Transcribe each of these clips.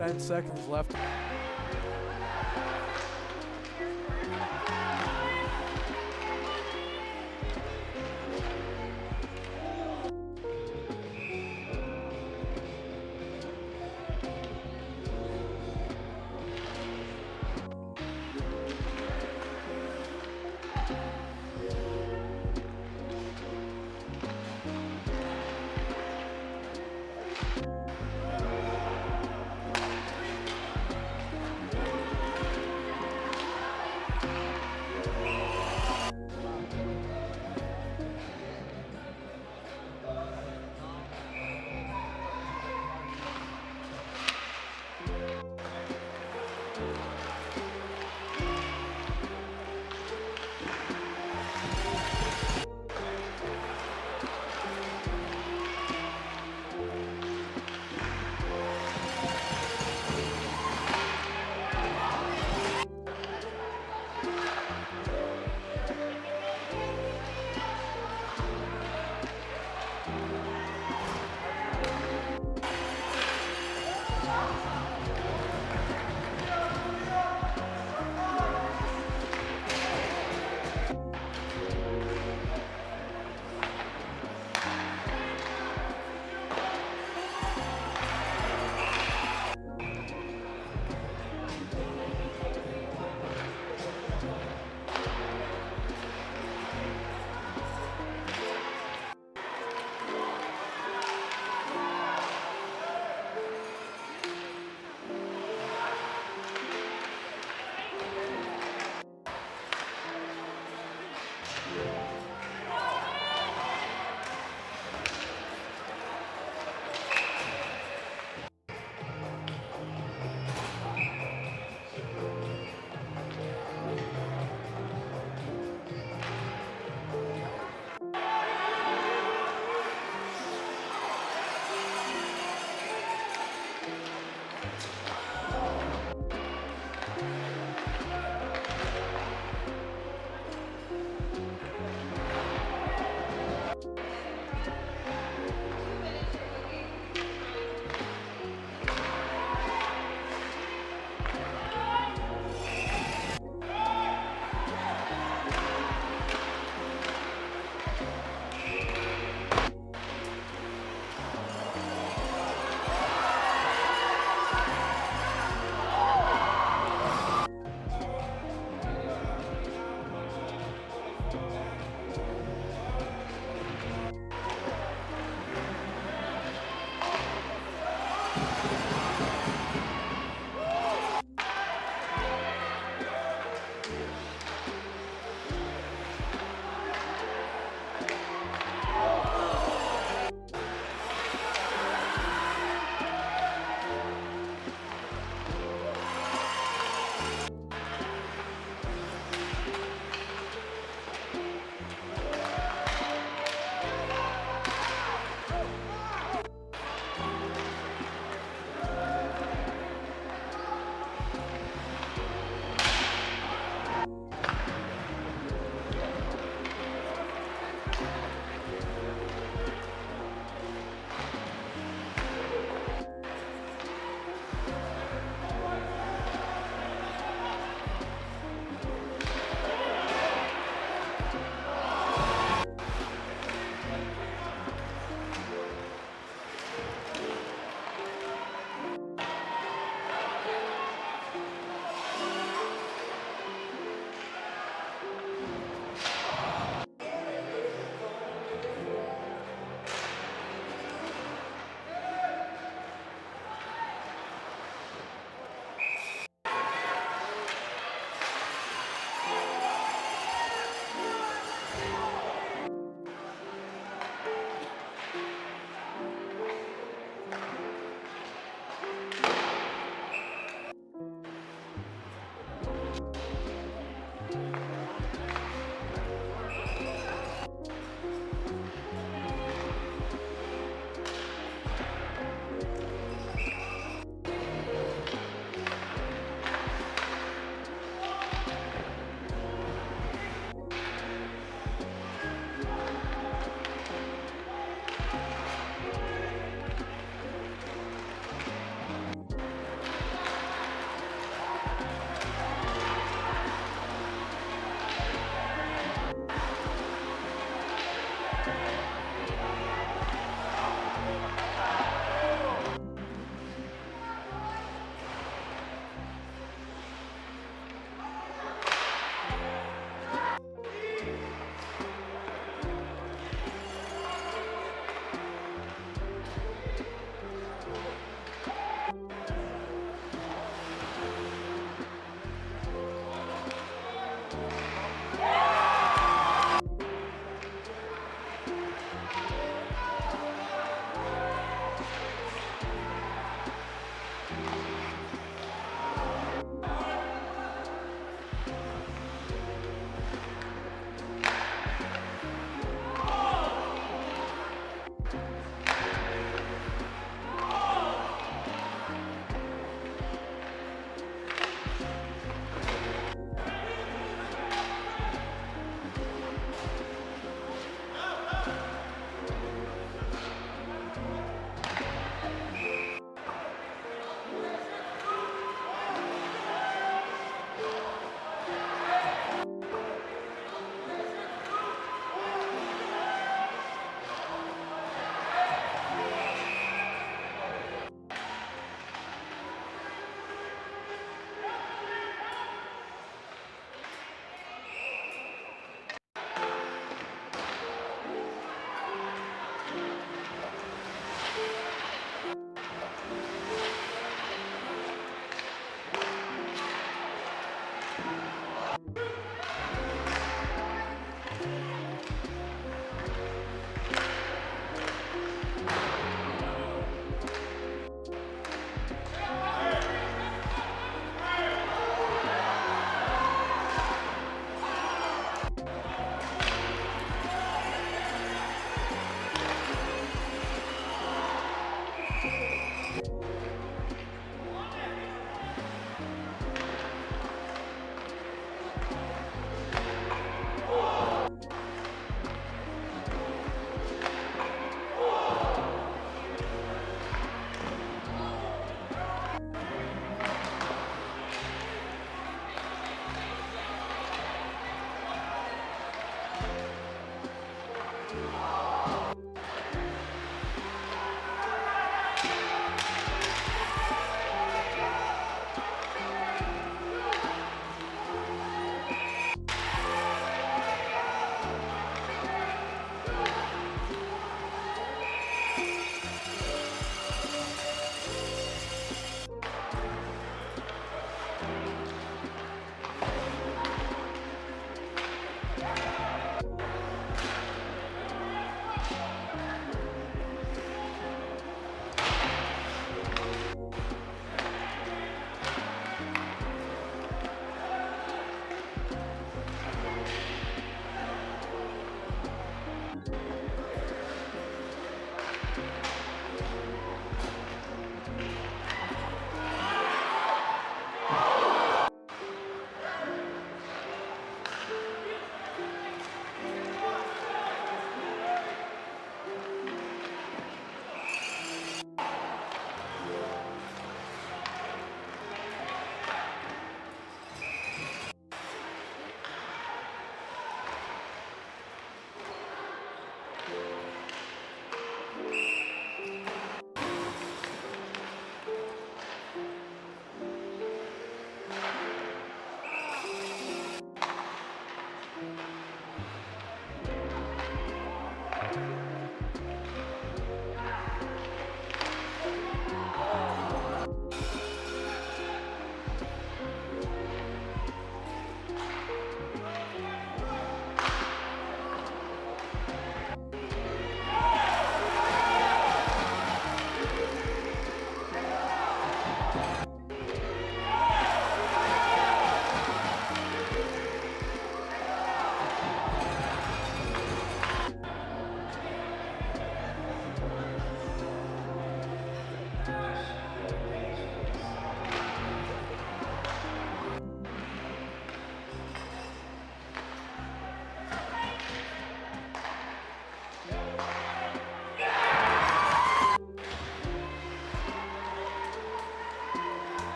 10 seconds left.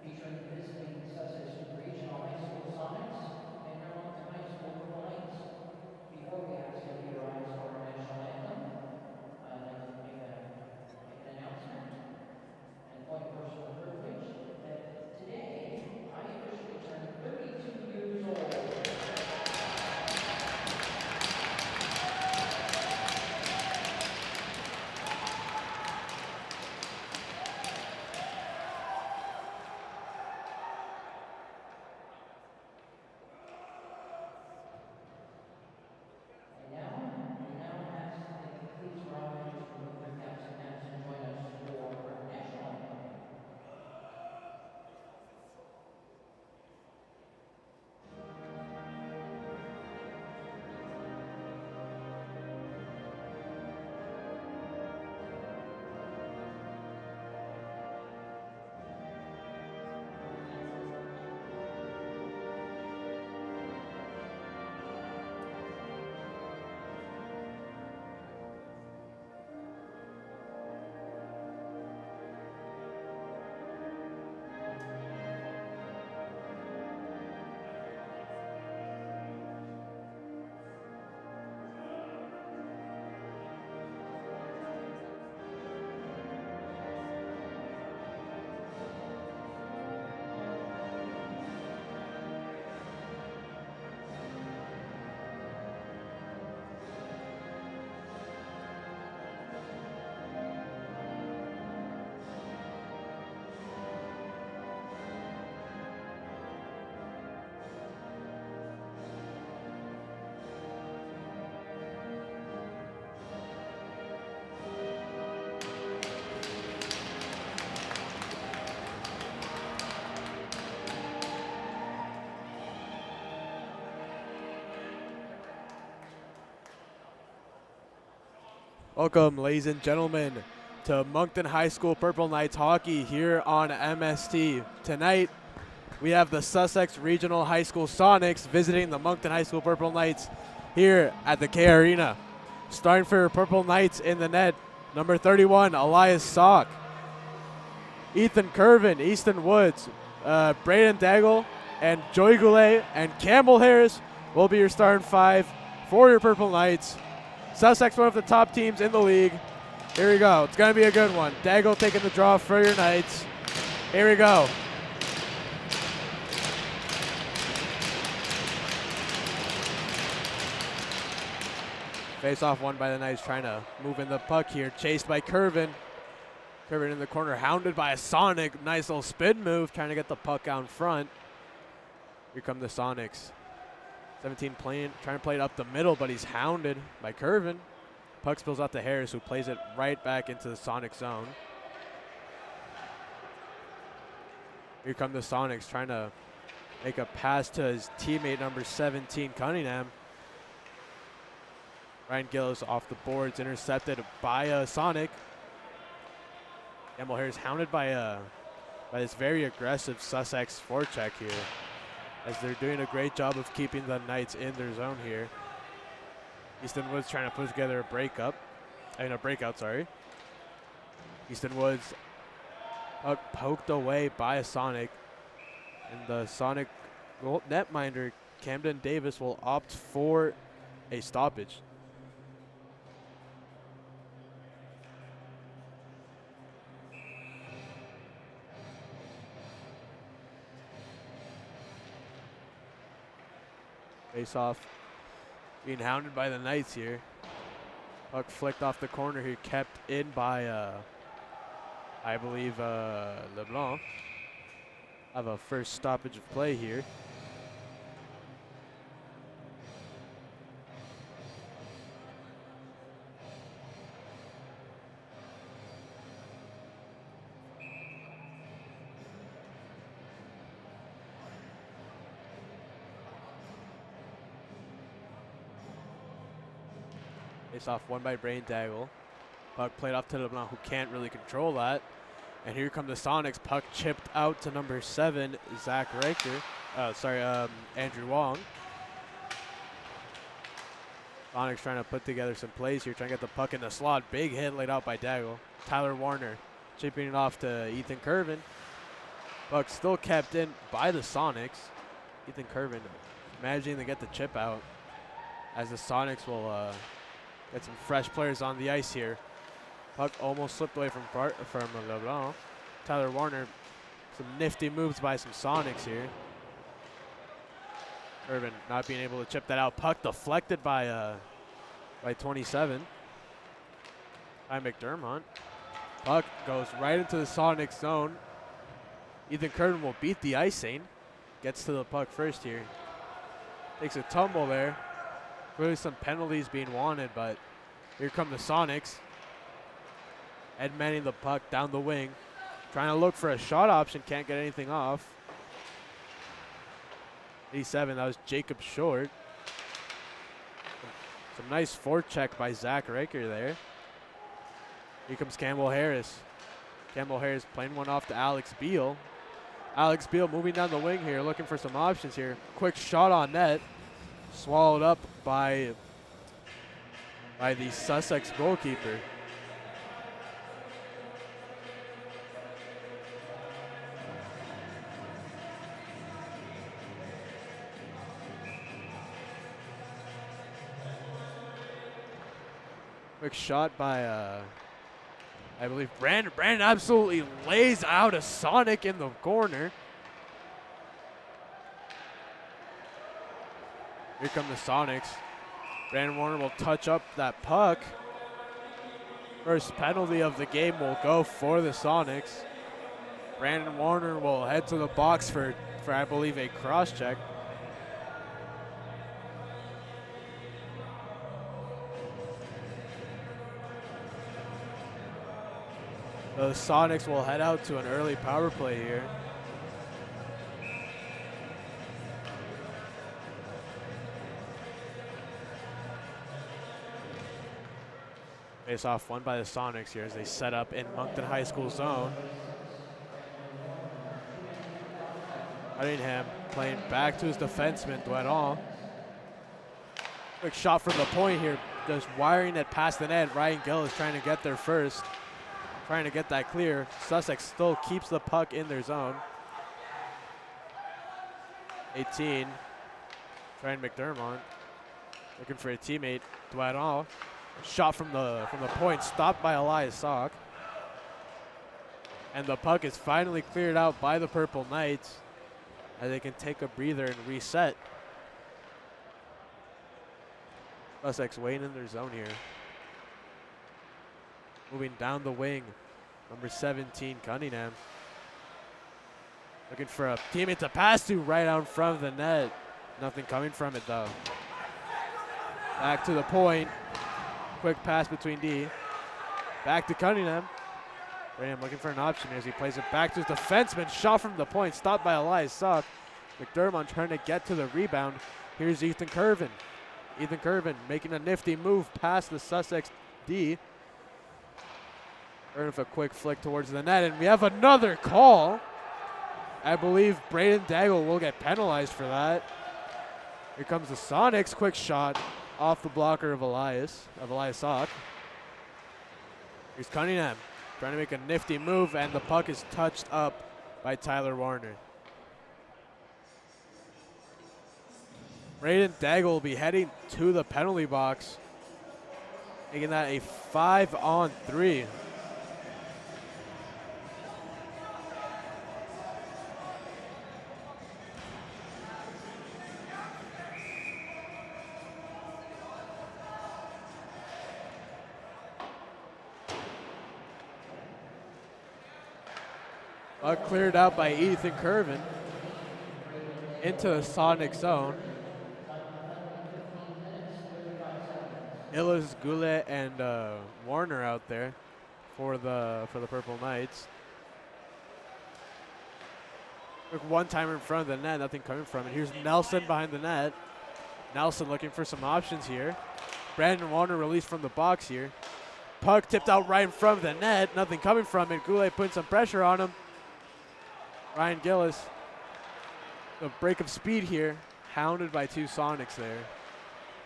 Featuring visiting Sussex Regional High School Sonics and your Moncton High School Purple Knights. Before we ask you to rise for our national anthem, I'd like to make an announcement and point of personal privilege that today I officially turned 32 years old. Welcome, ladies and gentlemen, to Moncton High School Purple Knights hockey here on MST. Tonight, we have the Sussex Regional High School Sonics visiting the Moncton High School Purple Knights here at the K Arena. Starting for Purple Knights in the net, number 31, Elias Salk. Ethan Curvin, Easton Woods, Braden Daigle, and Joey Goulet and Campbell Harris will be your starting five for your Purple Knights. Sussex, one of the top teams in the league. Here we go. It's going to be a good one. Daigle taking the draw for your Knights. Here we go. Face-off won by the Knights, trying to move in the puck here. Chased by Curvin. Curvin in the corner, hounded by a Sonic. Nice little spin move, trying to get the puck out front. Here come the Sonics. 17 trying to play it up the middle, but he's hounded by Curvin. Puck spills out to Harris, who plays it right back into the Sonic zone. Here come the Sonics trying to make a pass to his teammate number 17, Cunningham. Ryan Gillis off the boards, intercepted by a Sonic. Campbell Harris hounded by this very aggressive Sussex forecheck here, as they're doing a great job of keeping the Knights in their zone here. Easton Woods trying to put together a breakout, sorry. Easton Woods poked away by a Sonic, and the Sonic netminder, Camden Davis, will opt for a stoppage. Face off, being hounded by the Knights here. Puck flicked off the corner here, kept in by, I believe, LeBlanc. Have a first stoppage of play here. Face off won by Brain Daggle. Puck played off to LeBlanc, who can't really control that. And here come the Sonics. Puck chipped out to number 7, Zach Riker. Andrew Wong. Sonics trying to put together some plays here, trying to get the puck in the slot. Big hit laid out by Daggle. Tyler Warner chipping it off to Ethan Curvin. Puck still kept in by the Sonics. Ethan Curvin managing to get the chip out, as the Sonics will get some fresh players on the ice here. Puck almost slipped away from LeBlanc. Tyler Warner, some nifty moves by some Sonics here. Irvin not being able to chip that out. Puck deflected by 27. By McDermott. Puck goes right into the Sonics zone. Ethan Curtin will beat the icing. Gets to the puck first here. Takes a tumble there. Clearly some penalties being wanted, but here come the Sonics. Ed Manning the puck down the wing. Trying to look for a shot option, can't get anything off. 87, that was Jacob Short. Some nice forecheck by Zach Riker there. Here comes Campbell Harris. Campbell Harris playing one off to Alex Beal. Alex Beal moving down the wing here, looking for some options here. Quick shot on net. Swallowed up by the Sussex goalkeeper. Quick shot by, I believe, Brandon. Brandon absolutely lays out a Sonic in the corner. Here come the Sonics. Brandon Warner will touch up that puck. First penalty of the game will go for the Sonics. Brandon Warner will head to the box for I believe, a cross check. The Sonics will head out to an early power play here. Face off won by the Sonics here as they set up in Moncton High School zone. Cunningham playing back to his defenseman, Dueron. Quick shot from the point here, just wiring it past the net. Ryan Gill is trying to get there first, trying to get that clear. Sussex still keeps the puck in their zone. 18, trying McDermott, looking for a teammate, Dueron. Shot from the point, stopped by Elias Sock. And the puck is finally cleared out by the Purple Knights, as they can take a breather and reset. Sussex waiting in their zone here. Moving down the wing, number 17, Cunningham. Looking for a teammate to pass to right out in front of the net. Nothing coming from it though. Back to the point. Quick pass between D. Back to Cunningham. Graham looking for an option as he plays it back to his defenseman. Shot from the point, stopped by Elias Sock. McDermott trying to get to the rebound. Here's Ethan Curvin. Ethan Curvin making a nifty move past the Sussex D. With a quick flick towards the net, and we have another call. I believe Braden Daigle will get penalized for that. Here comes the Sonics. Quick shot off the blocker of Elias Sock. Here's Cunningham trying to make a nifty move, and the puck is touched up by Tyler Warner. Braden Daigle will be heading to the penalty box, making that a 5-on-3. Cleared out by Ethan Curvin into the Sonic zone. Illis, Goulet, and Warner out there for the Purple Knights. Quick one-timer in front of the net, nothing coming from it. Here's Nelson behind the net. Nelson looking for some options here. Brandon Warner released from the box here. Puck tipped out right in front of the net, nothing coming from it. Goulet putting some pressure on him. Ryan Gillis, a break of speed here, hounded by two Sonics there.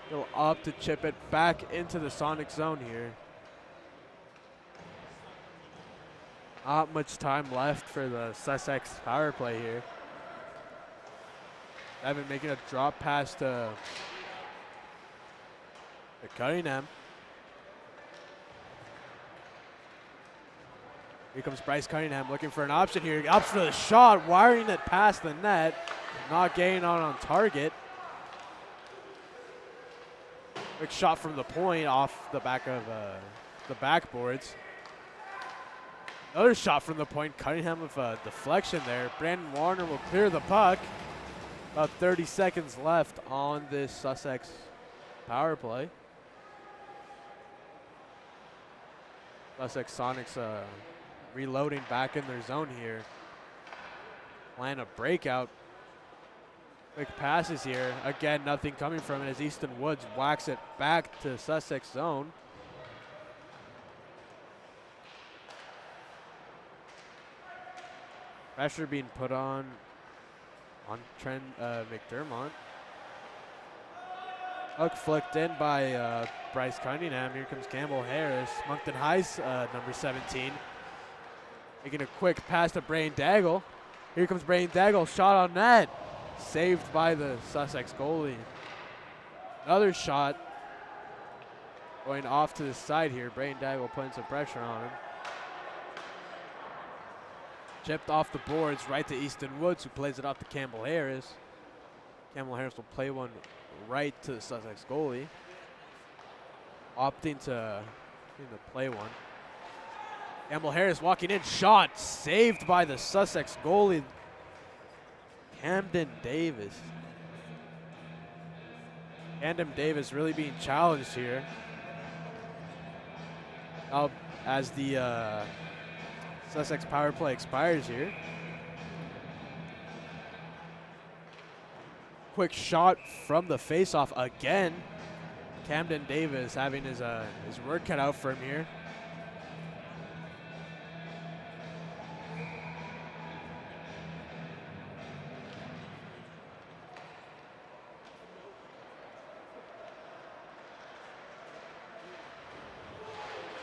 He'll opt to chip it back into the Sonic zone here. Not much time left for the Sussex power play here. Evan making a drop pass to Cunningham. Here comes Bryce Cunningham looking for an option here. Opts for the shot, wiring it past the net. Not getting on target. Quick shot from the point off the back of the backboards. Another shot from the point. Cunningham with a deflection there. Brandon Warner will clear the puck. About 30 seconds left on this Sussex power play. Sussex Sonics reloading back in their zone here. Plan a breakout. Quick passes here. Again, nothing coming from it as Easton Woods whacks it back to Sussex zone. Pressure being put on Trent McDermott. Puck flicked in by Bryce Cunningham. Here comes Campbell Harris. Moncton High's number 17. Making a quick pass to Braden Daigle. Here comes Braden Daigle. Shot on net. Saved by the Sussex goalie. Another shot going off to the side here. Braden Daigle putting some pressure on him. Chipped off the boards right to Easton Woods, who plays it off to Campbell Harris. Campbell Harris will play one right to the Sussex goalie. Opting to play one. Campbell Harris walking in, shot saved by the Sussex goalie, Camden Davis. Camden Davis really being challenged here. As the Sussex power play expires here. Quick shot from the faceoff again. Camden Davis having his work cut out for him here.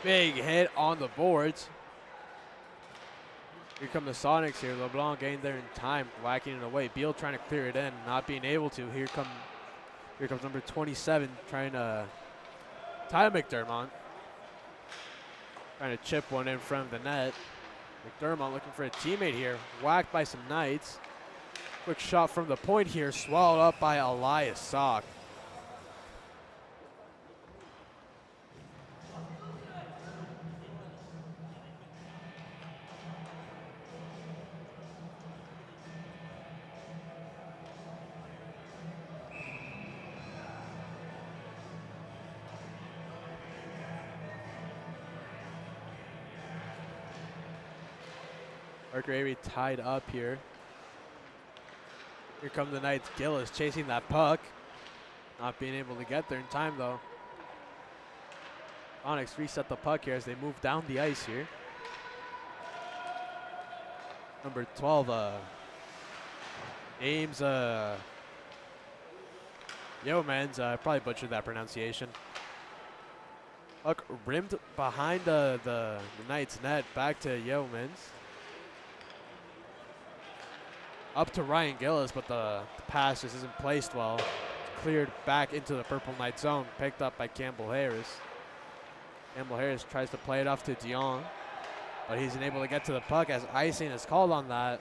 Big hit on the boards. Here come the Sonics here. LeBlanc getting there in time, whacking it away. Beal trying to clear it in, not being able to. Here comes number 27 trying to tie McDermott. Trying to chip one in front of the net. McDermott looking for a teammate here. Whacked by some Knights. Quick shot from the point here, swallowed up by Elias Sock. Mercury tied up here. Here come the Knights. Gillis chasing that puck. Not being able to get there in time though. Sonics reset the puck here as they move down the ice here. Number 12, James Yeomans, probably butchered that pronunciation. Puck rimmed behind the Knights net, back to Yeomans. Up to Ryan Gillis, but the pass just isn't placed well. Cleared back into the Purple Knight zone, picked up by Campbell Harris. Campbell Harris tries to play it off to Dion, but he's unable to get to the puck as icing is called on that.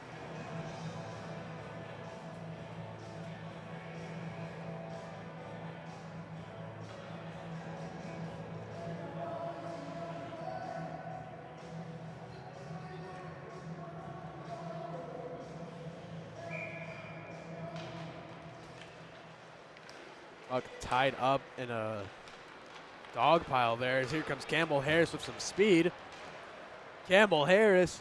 Puck tied up in a dog pile there. As here comes Campbell Harris with some speed. Campbell Harris,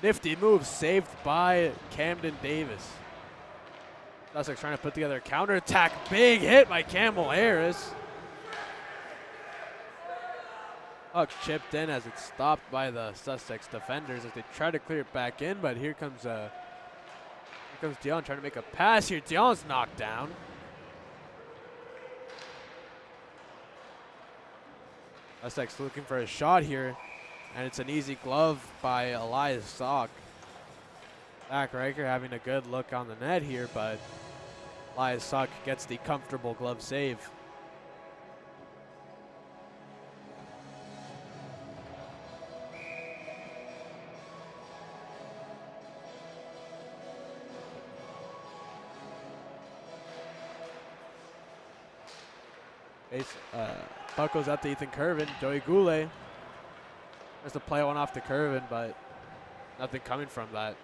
nifty move, saved by Camden Davis. Sussex trying to put together a counterattack. Big hit by Campbell Harris. Puck chipped in as it's stopped by the Sussex defenders as they try to clear it back in, but here comes Dion trying to make a pass here. Dion's knocked down. Sussex looking for a shot here, and it's an easy glove by Elias Sock. Zach Riker having a good look on the net here, but Elias Sock gets the comfortable glove save. Puck goes out to Ethan Curvin. Joey Goulet tries to play one off to Curvin, but nothing coming from that.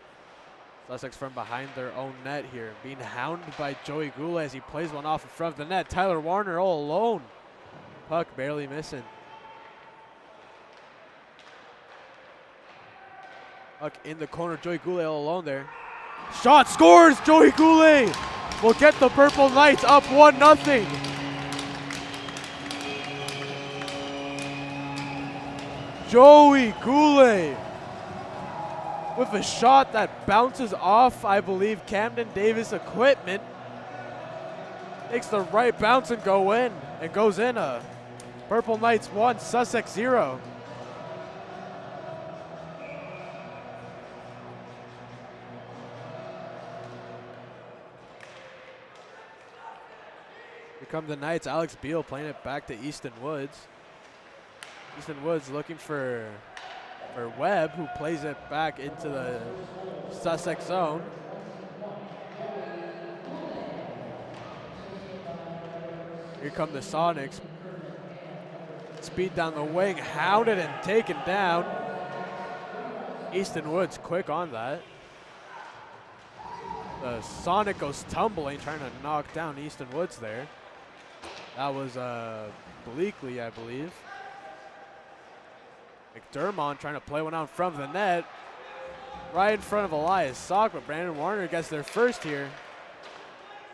Sussex from behind their own net here, being hounded by Joey Goulet as he plays one off in front of the net. Tyler Warner all alone. Puck barely missing. Puck in the corner. Joey Goulet all alone there. Shot scores! Joey Goulet will get the Purple Knights up 1-0. Joey Goulet with a shot that bounces off, I believe, Camden Davis equipment. Takes the right bounce and goes in. Purple Knights 1, Sussex 0. Here come the Knights. Alex Beal playing it back to Easton Woods. Easton Woods looking for Webb, who plays it back into the Sussex zone. Here come the Sonics. Speed down the wing, hounded and taken down. Easton Woods quick on that. The Sonic goes tumbling, trying to knock down Easton Woods there. That was Bleakley, I believe. McDermott trying to play one out in front of the net. Right in front of Elias Sock, but Brandon Warner gets there first here.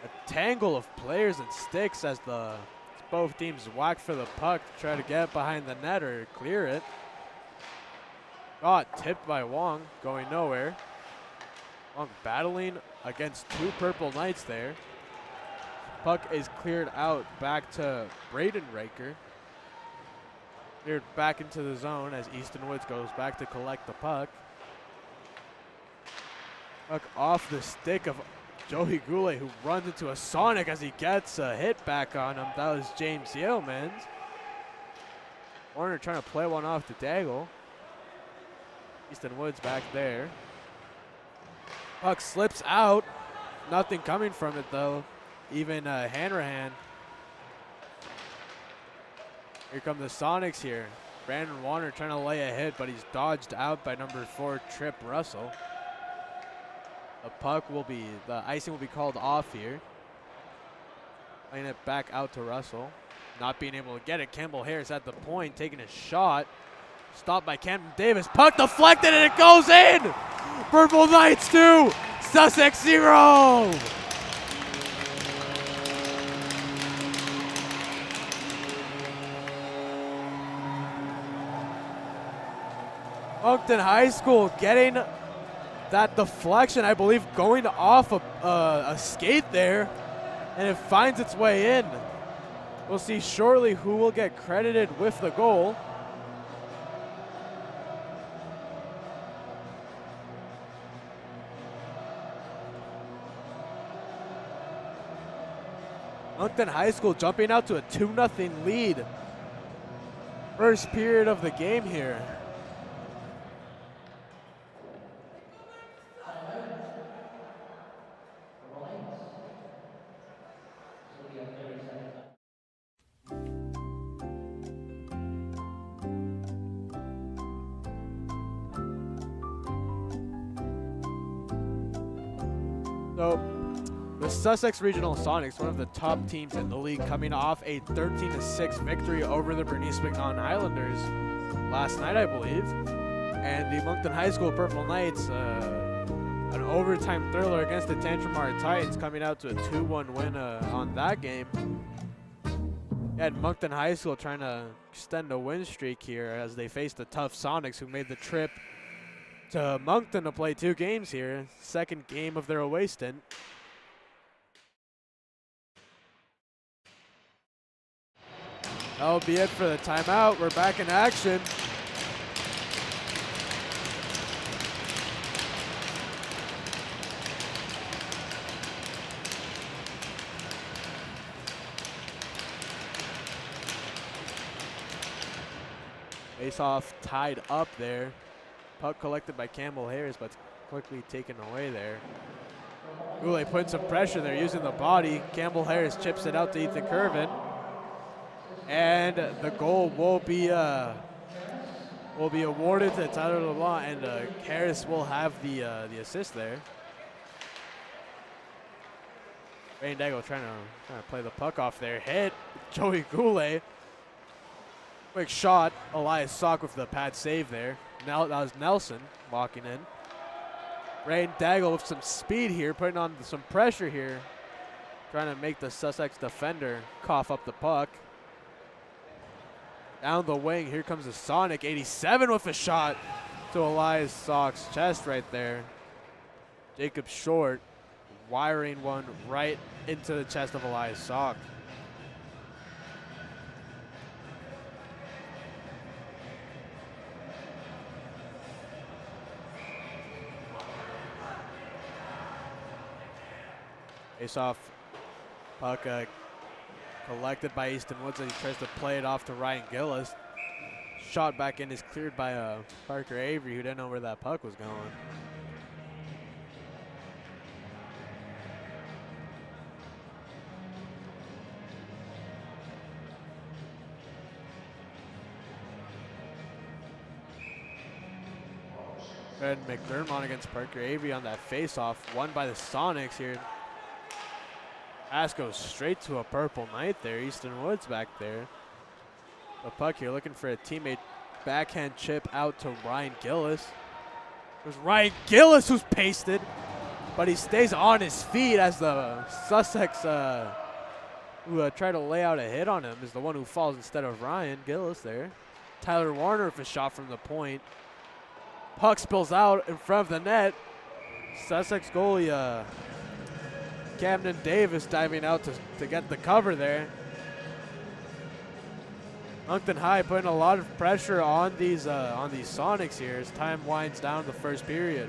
A tangle of players and sticks as both teams whack for the puck to try to get behind the net or clear it. Got tipped by Wong, going nowhere. Wong battling against two Purple Knights there. Puck is cleared out back to Braden Riker. Cleared back into the zone as Easton Woods goes back to collect the puck. Puck off the stick of Joey Goulet, who runs into a Sonic as he gets a hit back on him. That was James Yeomans. Warner trying to play one off to Daigle. Easton Woods back there. Puck slips out. Nothing coming from it though. Even Hanrahan. Here come the Sonics here. Brandon Warner trying to lay a hit, but he's dodged out by number 4, Trip Russell. The icing will be called off here. Playing it back out to Russell. Not being able to get it. Campbell Harris at the point, taking a shot. Stopped by Camden Davis. Puck deflected and it goes in! Purple Knights 2, Sussex 0. Moncton High School getting that deflection, I believe, going off a skate there, and it finds its way in. We'll see shortly who will get credited with the goal. Moncton High School jumping out to a 2-0 lead. First period of the game here. So, the Sussex Regional Sonics, one of the top teams in the league, coming off a 13-6 victory over the Bernice McNaughton Highlanders last night, I believe. And the Moncton High School Purple Knights, an overtime thriller against the Tantramar Titans, coming out to a 2-1 win on that game. And Moncton High School trying to extend a win streak here as they face the tough Sonics, who made the trip to Moncton to play 2 games here. Second game of their away stint. That'll be it for the timeout. We're back in action. Face-off tied up there. Puck collected by Campbell Harris, but quickly taken away there. Goulet putting some pressure there, using the body. Campbell Harris chips it out to Ethan Curvin. And the goal will be awarded to Tyler LeBlanc, and Harris will have the assist there. Rain Dago trying to play the puck off there. Hit Joey Goulet. Quick shot. Elias Sock with the pad save there. Now that was Nelson walking in. Rain Daggle with some speed here, putting on some pressure here, trying to make the Sussex defender cough up the puck. Down the wing, here comes the Sonic. 87 with a shot to Elias Sock's chest right there. Jacob Short wiring one right into the chest of Elias Sock. Face-off puck collected by Easton Woods as he tries to play it off to Ryan Gillis. Shot back in is cleared by Parker Avery, who didn't know where that puck was going. And McDermott against Parker Avery on that face-off, won by the Sonics here. Pass goes straight to a Purple Knight there. Easton Woods back there. The puck here looking for a teammate. Backhand chip out to Ryan Gillis. There's Ryan Gillis who's pasted, but he stays on his feet as the Sussex who try to lay out a hit on him is the one who falls instead of Ryan Gillis there. Tyler Warner with a shot from the point. Puck spills out in front of the net. Sussex goalie Camden Davis diving out to get the cover there. Moncton High putting a lot of pressure on these Sonics here as time winds down the first period.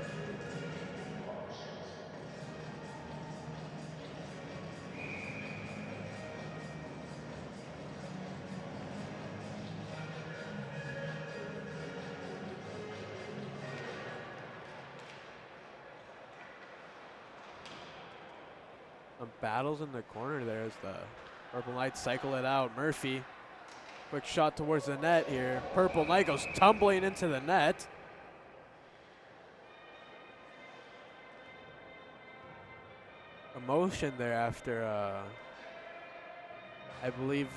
Some battles in the corner there as the Purple Knights cycle it out. Murphy, quick shot towards the net here. Purple Knight goes tumbling into the net. Emotion there after, I believe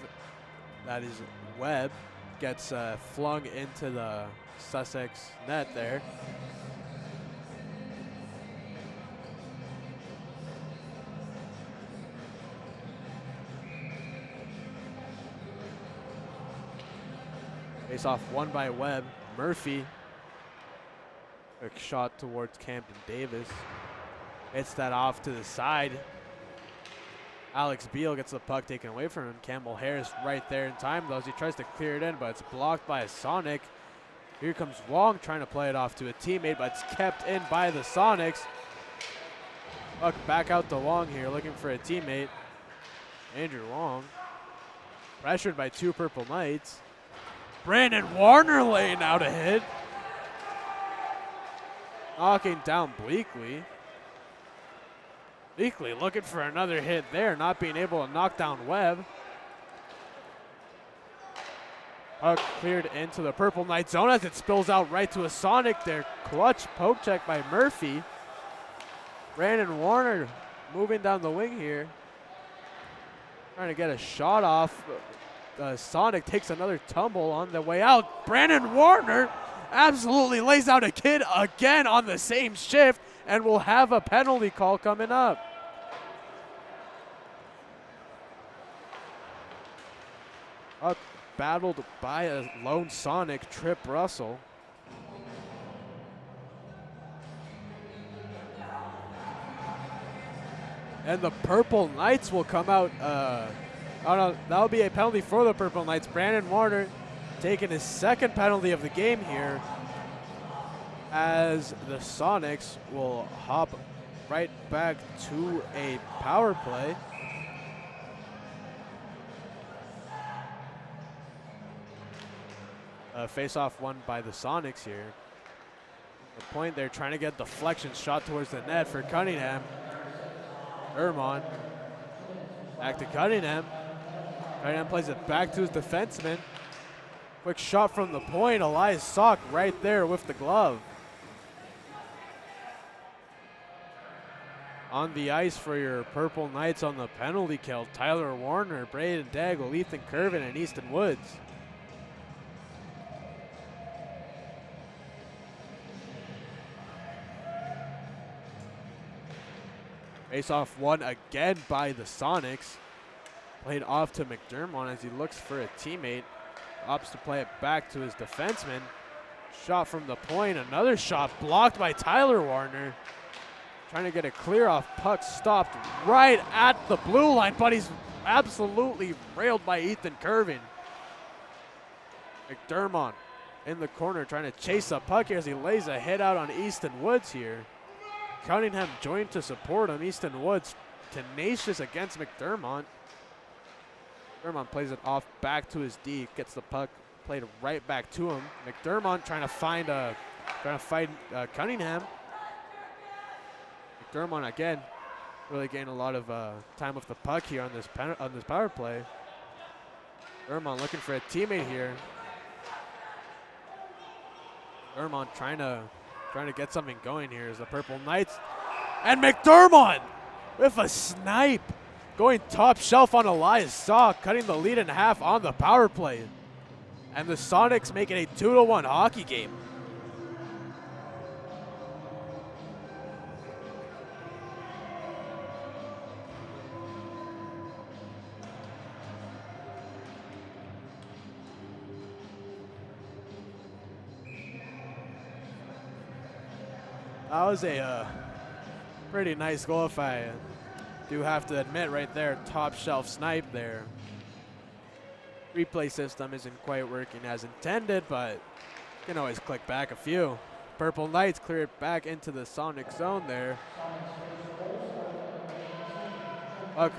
that is Webb gets flung into the Sussex net there. Face off won by Webb. Murphy. Quick shot towards Camden Davis. Hits that off to the side. Alex Beal gets the puck taken away from him. Campbell Harris right there in time though as he tries to clear it in, but it's blocked by a Sonic. Here comes Wong trying to play it off to a teammate, but it's kept in by the Sonics. Puck back out to Wong here, looking for a teammate. Andrew Wong. Pressured by two Purple Knights. Brandon Warner laying out a hit. Knocking down Bleakley. Bleakley looking for another hit there, not being able to knock down Webb. Puck cleared into the Purple Knight zone as it spills out right to a Sonic there. Clutch poke check by Murphy. Brandon Warner moving down the wing here. Trying to get a shot off. Sonic takes another tumble on the way out. Brandon Warner absolutely lays out a kid again on the same shift and will have a penalty call coming up. Battled by a lone Sonic, Trip Russell. And the Purple Knights will come out. Oh no, that'll be a penalty for the Purple Knights. Brandon Warner taking his second penalty of the game here, as the Sonics will hop right back to a power play. Face-off won by the Sonics here. The point they're trying to get deflection shot towards the net for Cunningham. Ermon. Back to Cunningham. Cunningham plays it back to his defenseman. Quick shot from the point. Elias Sock right there with the glove. On the ice for your Purple Knights on the penalty kill, Tyler Warner, Braden Daigle, Ethan Curvin, and Easton Woods. Face-off won again by the Sonics. Played off to McDermott as he looks for a teammate. Opts to play it back to his defenseman. Shot from the point. Another shot blocked by Tyler Warner. Trying to get a clear off. Puck stopped right at the blue line, but he's absolutely railed by Ethan Curvin. McDermott in the corner trying to chase a puck here as he lays a hit out on Easton Woods here. Cunningham joined to support him. Easton Woods tenacious against McDermott. McDermott plays it off back to his D. Gets the puck played right back to him. McDermott trying to fight Cunningham. McDermott again really gained a lot of time with the puck here on this power play. McDermott looking for a teammate here. McDermott trying to get something going here as the Purple Knights. And McDermott with a snipe. Going top shelf on Elias Sock, cutting the lead in half on the power play. And the Sonics make it a 2-1 hockey game. That was a pretty nice goal, if I do have to admit right there. Top shelf snipe there. Replay system isn't quite working as intended, but you can always click back a few. Purple Knights clear it back into the Sonic zone there. Puck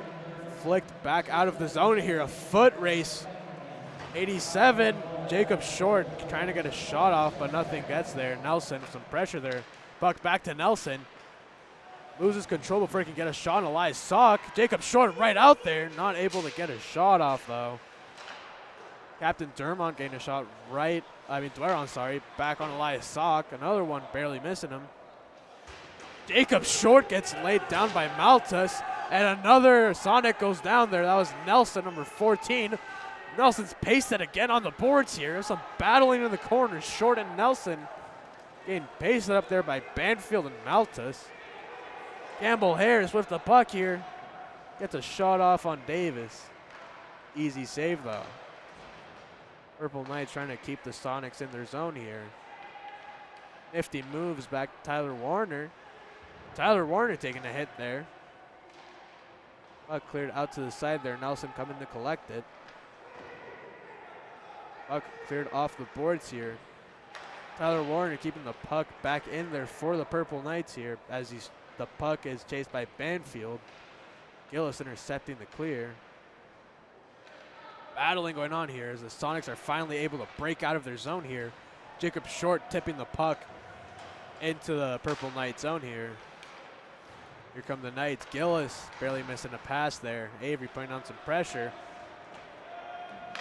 flicked back out of the zone here. A foot race. 87. Jacob Short trying to get a shot off, but nothing gets there. Nelson with some pressure there. Puck back to Nelson. Loses control before he can get a shot on Elias Sock. Jacob Short right out there. Not able to get a shot off, though. Captain Dermont getting a shot Dweron, sorry. Back on Elias Sock. Another one barely missing him. Jacob Short gets laid down by Maltus. And another Sonic goes down there. That was Nelson, number 14. Nelson's pasted again on the boards here. There's some battling in the corners. Short and Nelson getting pasted up there by Banfield and Maltus. Campbell Harris with the puck here. Gets a shot off on Davis. Easy save, though. Purple Knights trying to keep the Sonics in their zone here. Nifty moves back to Tyler Warner. Tyler Warner taking a hit there. Puck cleared out to the side there. Nelson coming to collect it. Puck cleared off the boards here. Tyler Warner keeping the puck back in there for the Purple Knights here as the puck is chased by Banfield. Gillis intercepting the clear. Battling going on here as the Sonics are finally able to break out of their zone here. Jacob Short tipping the puck into the Purple Knight zone here. Here come the Knights. Gillis barely missing a pass there. Avery putting on some pressure.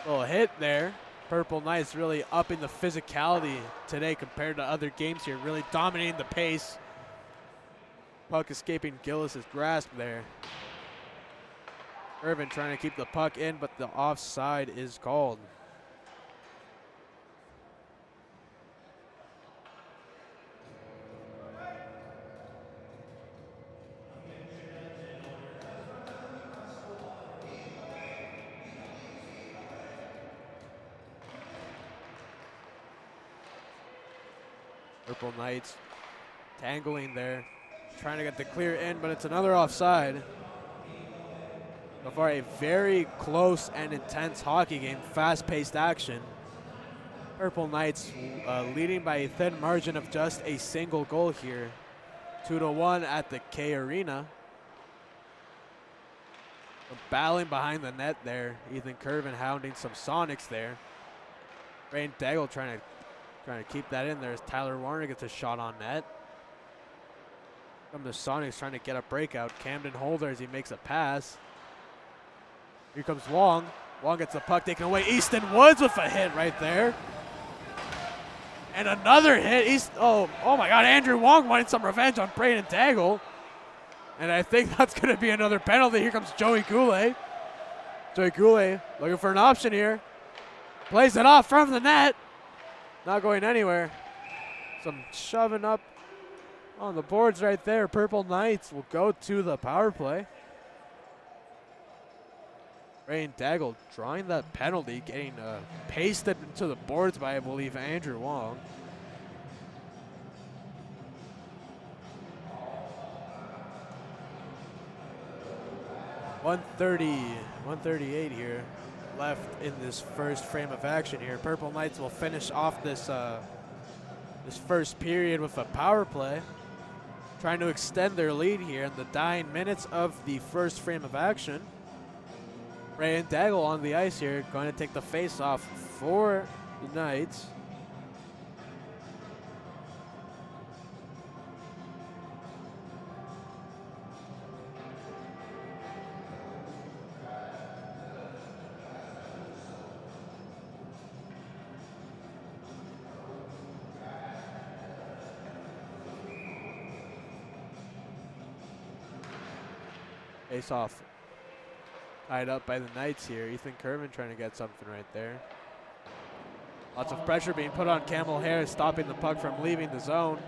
Little hit there. Purple Knights really upping the physicality today compared to other games here. Really dominating the pace. Puck escaping Gillis's grasp there. Irvin trying to keep the puck in, but the offside is called. Purple Knights tangling there, trying to get the clear in, but it's another offside. So far, a very close and intense hockey game, fast-paced action. Purple Knights leading by a thin margin of just a single goal here. 2-1 at the K Arena. Battling behind the net there. Ethan Curvin hounding some Sonics there. Rain Daigle trying to keep that in there as Tyler Warner gets a shot on net. From the Sonics trying to get a breakout. Camden Holder as he makes a pass. Here comes Wong. Wong gets the puck taken away. Easton Woods with a hit right there. And another hit. Oh my God, Andrew Wong wanting some revenge on Braden Daigle. And I think that's going to be another penalty. Here comes Joey Goulet. Joey Goulet looking for an option here. Plays it off from the net. Not going anywhere. Some shoving up on the boards right there. Purple Knights will go to the power play. Braden Daigle drawing that penalty, getting pasted into the boards by, I believe, Andrew Wong. .138 here left in this first frame of action here. Purple Knights will finish off this this first period with a power play, trying to extend their lead here in the dying minutes of the first frame of action. Braden Daigle on the ice here, going to take the face-off for the Knights. Face-off tied up by the Knights here. Ethan Curvin trying to get something right there. Lots of pressure being put on Campbell Harris, stopping the puck from leaving the zone.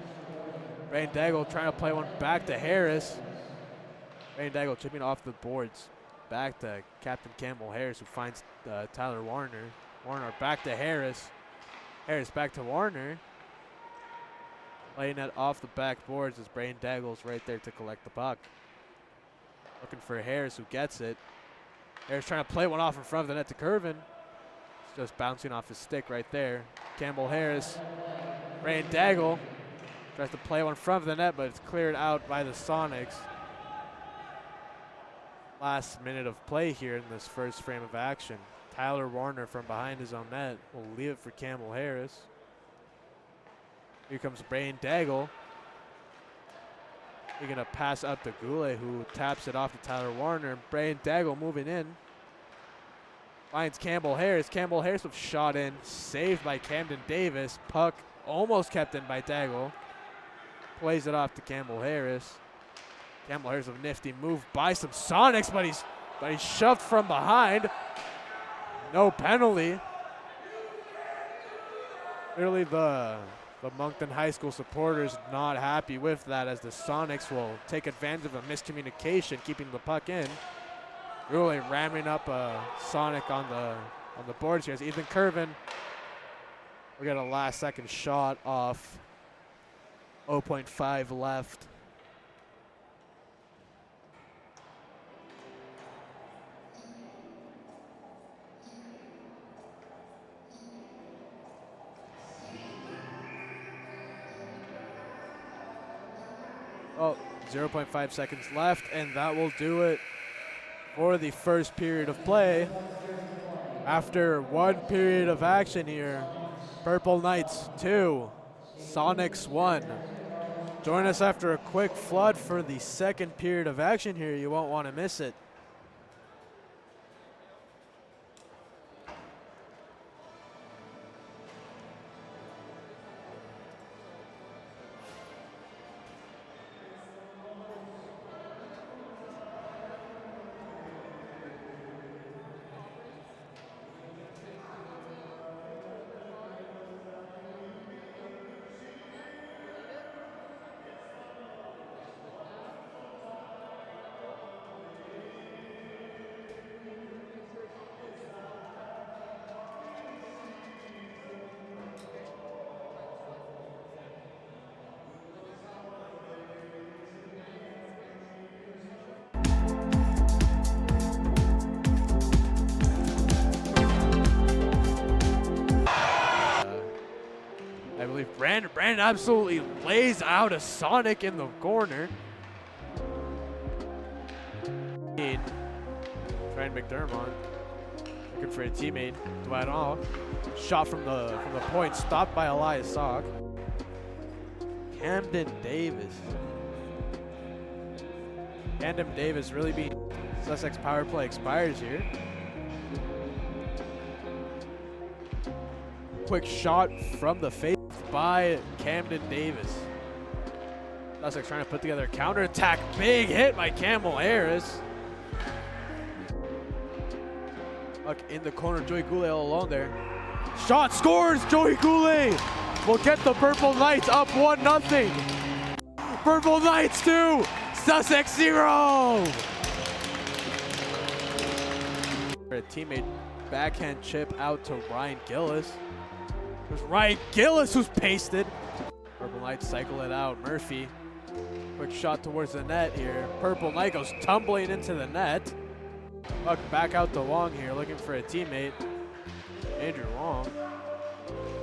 Braden Daigle trying to play one back to Harris. Braden Daigle chipping off the boards. Back to Captain Campbell Harris, who finds Tyler Warner. Warner back to Harris. Harris back to Warner. Playing it off the back boards as Braden Daigle's right there to collect the puck. Looking for Harris, who gets it. Harris trying to play one off in front of the net to Curvin. It's just bouncing off his stick right there. Campbell Harris. Braden Daigle tries to play one in front of the net, but it's cleared out by the Sonics. Last minute of play here in this first frame of action. Tyler Warner from behind his own net will leave it for Campbell Harris. Here comes Braden Daigle. He's going to pass up to Goulet, who taps it off to Tyler Warner. Braden Daigle moving in. Finds Campbell Harris. Campbell Harris with shot in. Saved by Camden Davis. Puck almost kept in by Daigle. Plays it off to Campbell Harris. Campbell Harris with a nifty move by some Sonics, but he's shoved from behind. No penalty. Clearly the Moncton High School supporters not happy with that, as the Sonics will take advantage of a miscommunication, keeping the puck in. Really ramming up a Sonic on On the boards here is Ethan Curvin. We got a last second shot off 0.5 left. Oh, 0.5 seconds left, and that will do it for the first period of play. After one period of action here, Purple Knights 2, Sonics 1. Join us after a quick flood for the second period of action here. You won't want to miss it. I believe Brandon absolutely lays out a Sonic in the corner. Ryan McDermott looking for a teammate. Dwight All. Shot from the point, stopped by Elias Sock. Camden Davis. Camden Davis really being Sussex power play expires here. Quick shot from the face by Camden Davis. Sussex trying to put together a counterattack. Big hit by Campbell Harris. Look in the corner, Joey Goulet all alone there. Shot scores, Joey Goulet will get the Purple Knights up 1-0. Purple Knights 2, Sussex 0. A teammate backhand chip out to Ryan Gillis. It was Ryan Gillis who's pasted. Purple Knights cycle it out. Murphy, quick shot towards the net here. Purple Knight goes tumbling into the net. Puck back out to Long here, looking for a teammate. Andrew Long.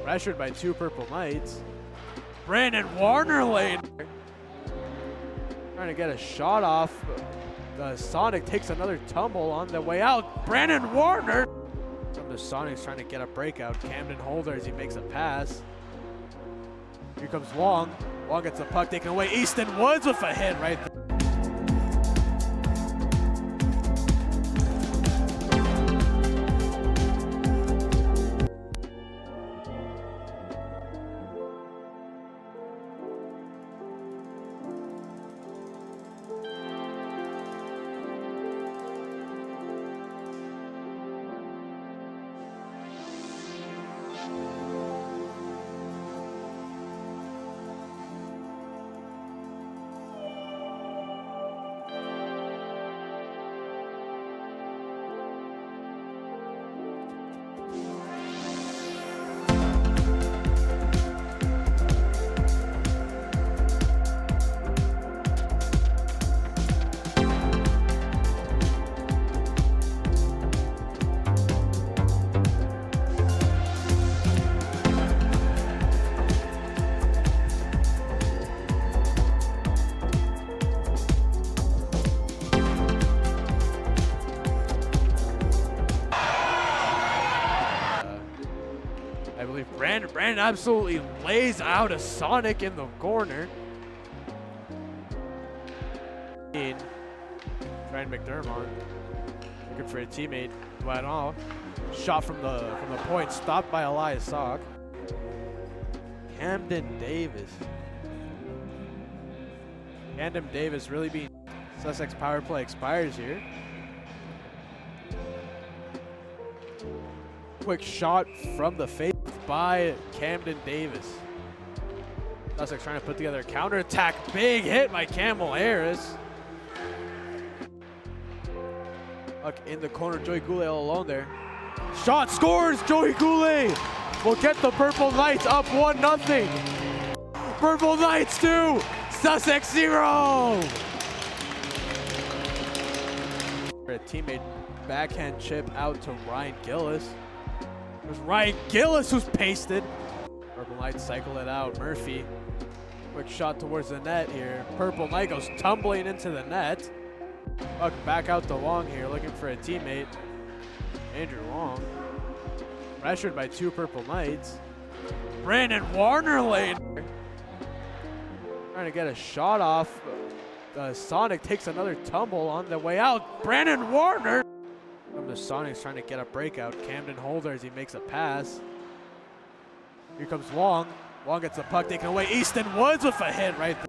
Pressured by two Purple Knights. Brandon Warner lane. Trying to get a shot off. The Sonic takes another tumble on the way out. Brandon Warner. From the Sonics trying to get a breakout. Camden Holder as he makes a pass. Here comes Long. Long gets the puck taken away. Easton Woods with a hit right there. I believe Brandon absolutely lays out a Sonic in the corner. Ryan McDermott looking for a teammate. Dwight All. Shot from the point, stopped by Elias Sock. Camden Davis. Camden Davis really being Sussex power play expires here. Quick shot from the face by Camden Davis. Sussex trying to put together a counterattack. Big hit by Campbell Harris. Look in the corner, Joey Goulet all alone there. Shot scores. Joey Goulet will get the Purple Knights up 1-0. Purple Knights 2, Sussex 0. A teammate backhand chip out to Ryan Gillis. It was Ryan Gillis who's pasted. Purple Knights cycle it out. Murphy, quick shot towards the net here. Purple Knight goes tumbling into the net. Puck back out to Long here, looking for a teammate. Andrew Long, pressured by 2 Purple Knights. Brandon Warner lane. Trying to get a shot off. Sonic takes another tumble on the way out. Brandon Warner. From the Sonics trying to get a breakout. Camden Holder as he makes a pass. Here comes Long. Long gets the puck taken away. Easton Woods with a hit right there.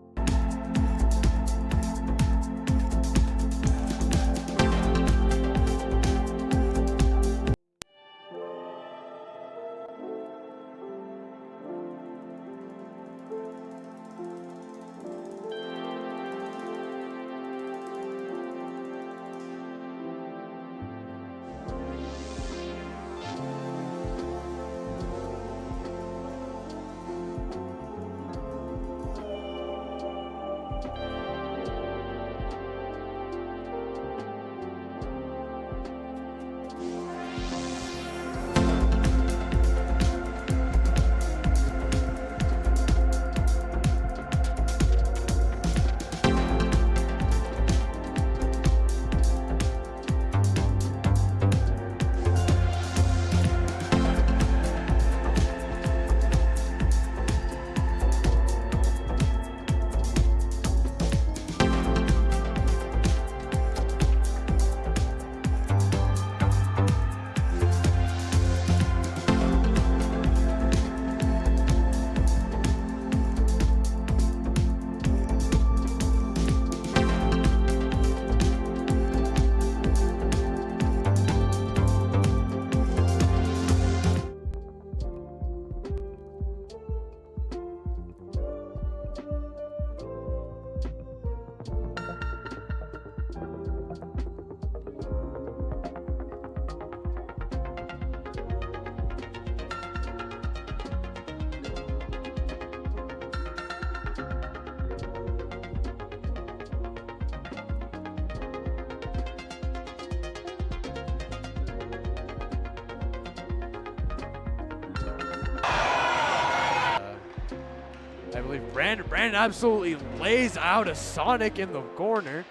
I believe Brandon absolutely lays out a Sonic in the corner.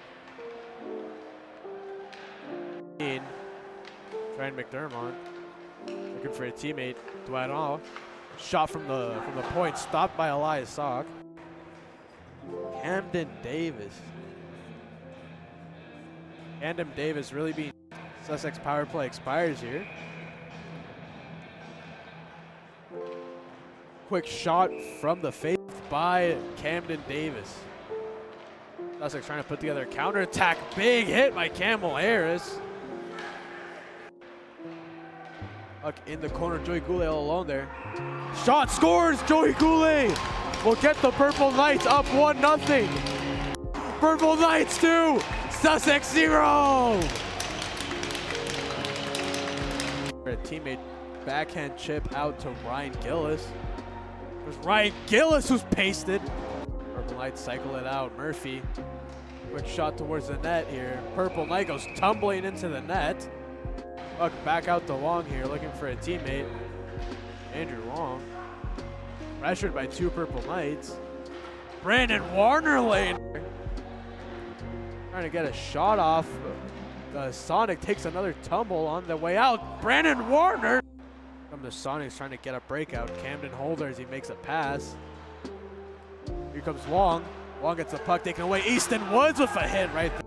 Ryan McDermott looking for a teammate. Dwight All. Shot from the point, stopped by Elias Sock. Camden Davis. Camden Davis really being Sussex power play expires here. Quick shot from the face by Camden Davis. Sussex trying to put together a counterattack. Big hit by Campbell Harris. Puck in the corner, Joey Goulet all alone there. Shot scores, Joey Goulet will get the Purple Knights up 1-0. Purple Knights 2, Sussex 0. A teammate backhand chip out to Ryan Gillis. It was Ryan Gillis who's pasted. Purple Knights cycle it out. Murphy, quick shot towards the net here. Purple Knight goes tumbling into the net. Puck back out to Long here, looking for a teammate. Andrew Long, pressured by 2 Purple Knights. Brandon Warner lane. Trying to get a shot off. Sonic takes another tumble on the way out. Brandon Warner. From the Sonics trying to get a breakout. Camden Holder as he makes a pass. Here comes Long. Long gets the puck taken away. Easton Woods with a hit right there.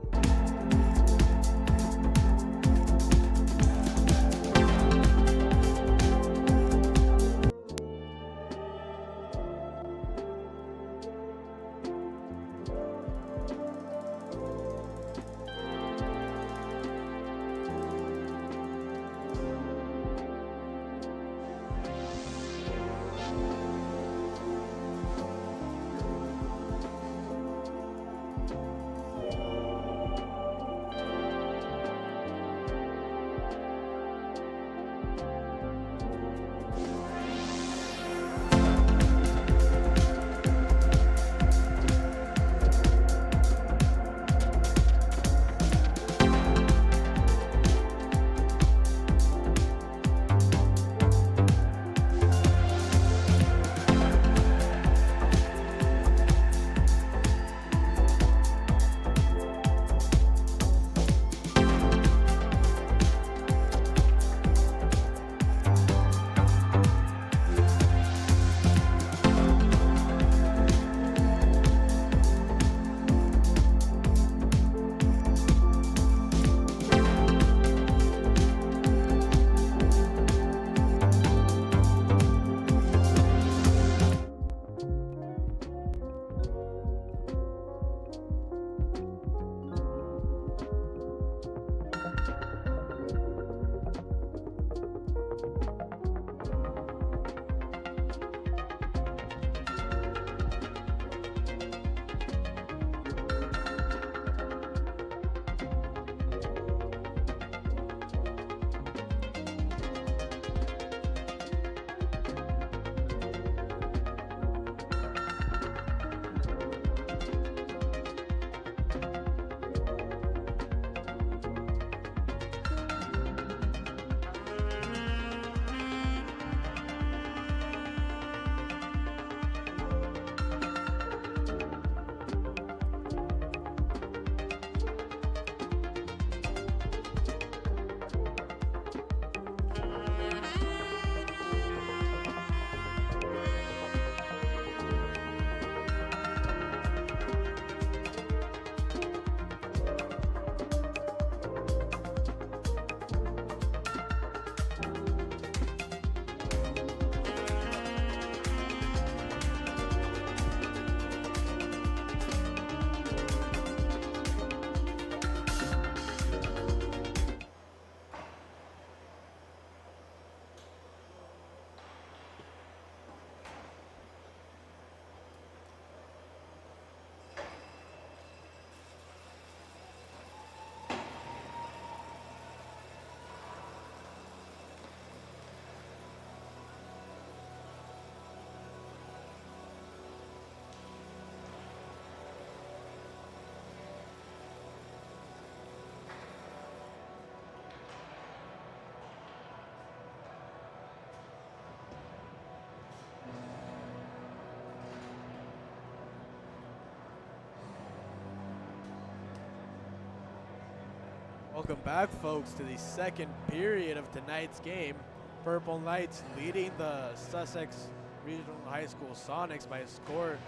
Welcome back, folks, to the second period of tonight's game. Purple Knights leading the Sussex Regional High School Sonics by a score.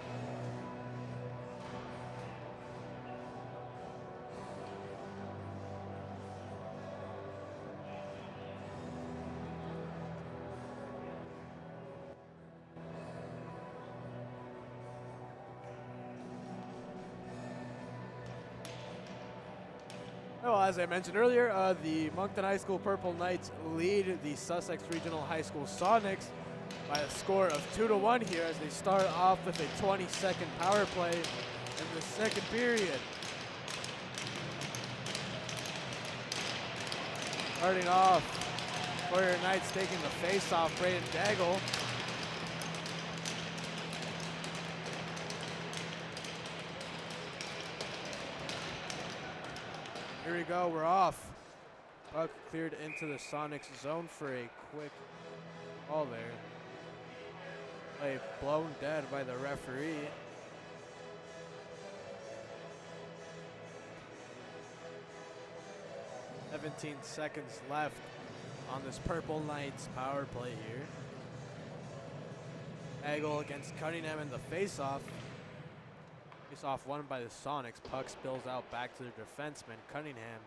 Well, as I mentioned earlier, the Moncton High School Purple Knights lead the Sussex Regional High School Sonics by a score of 2-1 here as they start off with a 20-second power play in the second period. Starting off, Warrior Knights taking the face-off, Braden Daggle. Here we go, we're off. Puck cleared into the Sonics zone for a quick ball there. Play blown dead by the referee. "17 seconds left on this Purple Knights power play here. Daggle against Cunningham in the face-off. Face-off won by the Sonics. Puck spills out back to the defenseman, Cunningham.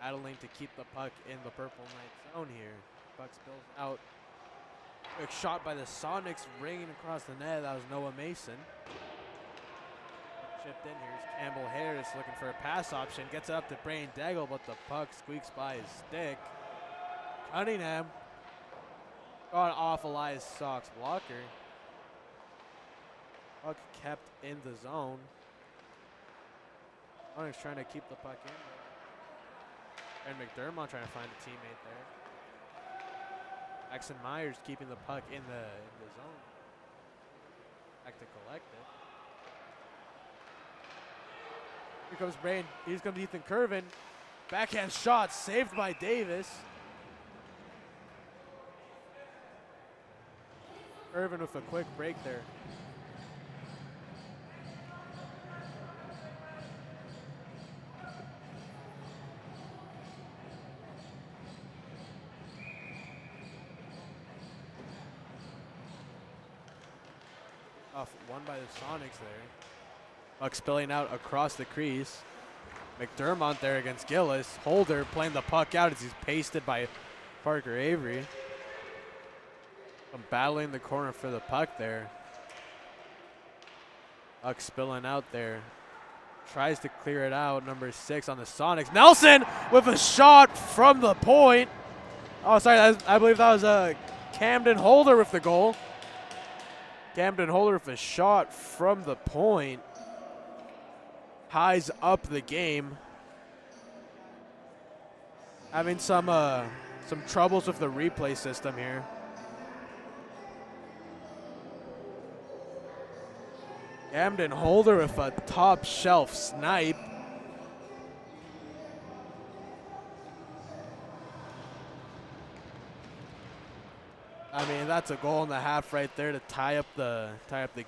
Battling to keep the puck in the Purple Knight zone here. Puck spills out. Quick shot by the Sonics, ringing across the net. That was Noah Mason. Puck chipped in. Here's Campbell Harris looking for a pass option. Gets it up to Braden Daggle, but the puck squeaks by his stick. Cunningham got off Elias Sock's blocker. Puck kept in the zone. Sonics trying to keep the puck in. And McDermott trying to find a teammate there. Jackson Myers keeping the puck in the zone. Back to collect it. Here comes Braden. Here comes Ethan Curvin. Backhand shot saved by Davis. Curvin with a quick break there. Won by the Sonics there. Puck spilling out across the crease. McDermott there against Gillis. Holder playing the puck out as he's pasted by Parker Avery. Battling the corner for the puck there. Puck spilling out there. Tries to clear it out. Number 6 on the Sonics. Nelson with a shot from the point. Oh, sorry. I believe that was Camden Holder with the goal. Camden Holder with a shot from the point. Ties up the game. Having some troubles with the replay system here. Camden Holder with a top shelf snipe. I mean, that's a goal and a half right there to tie up the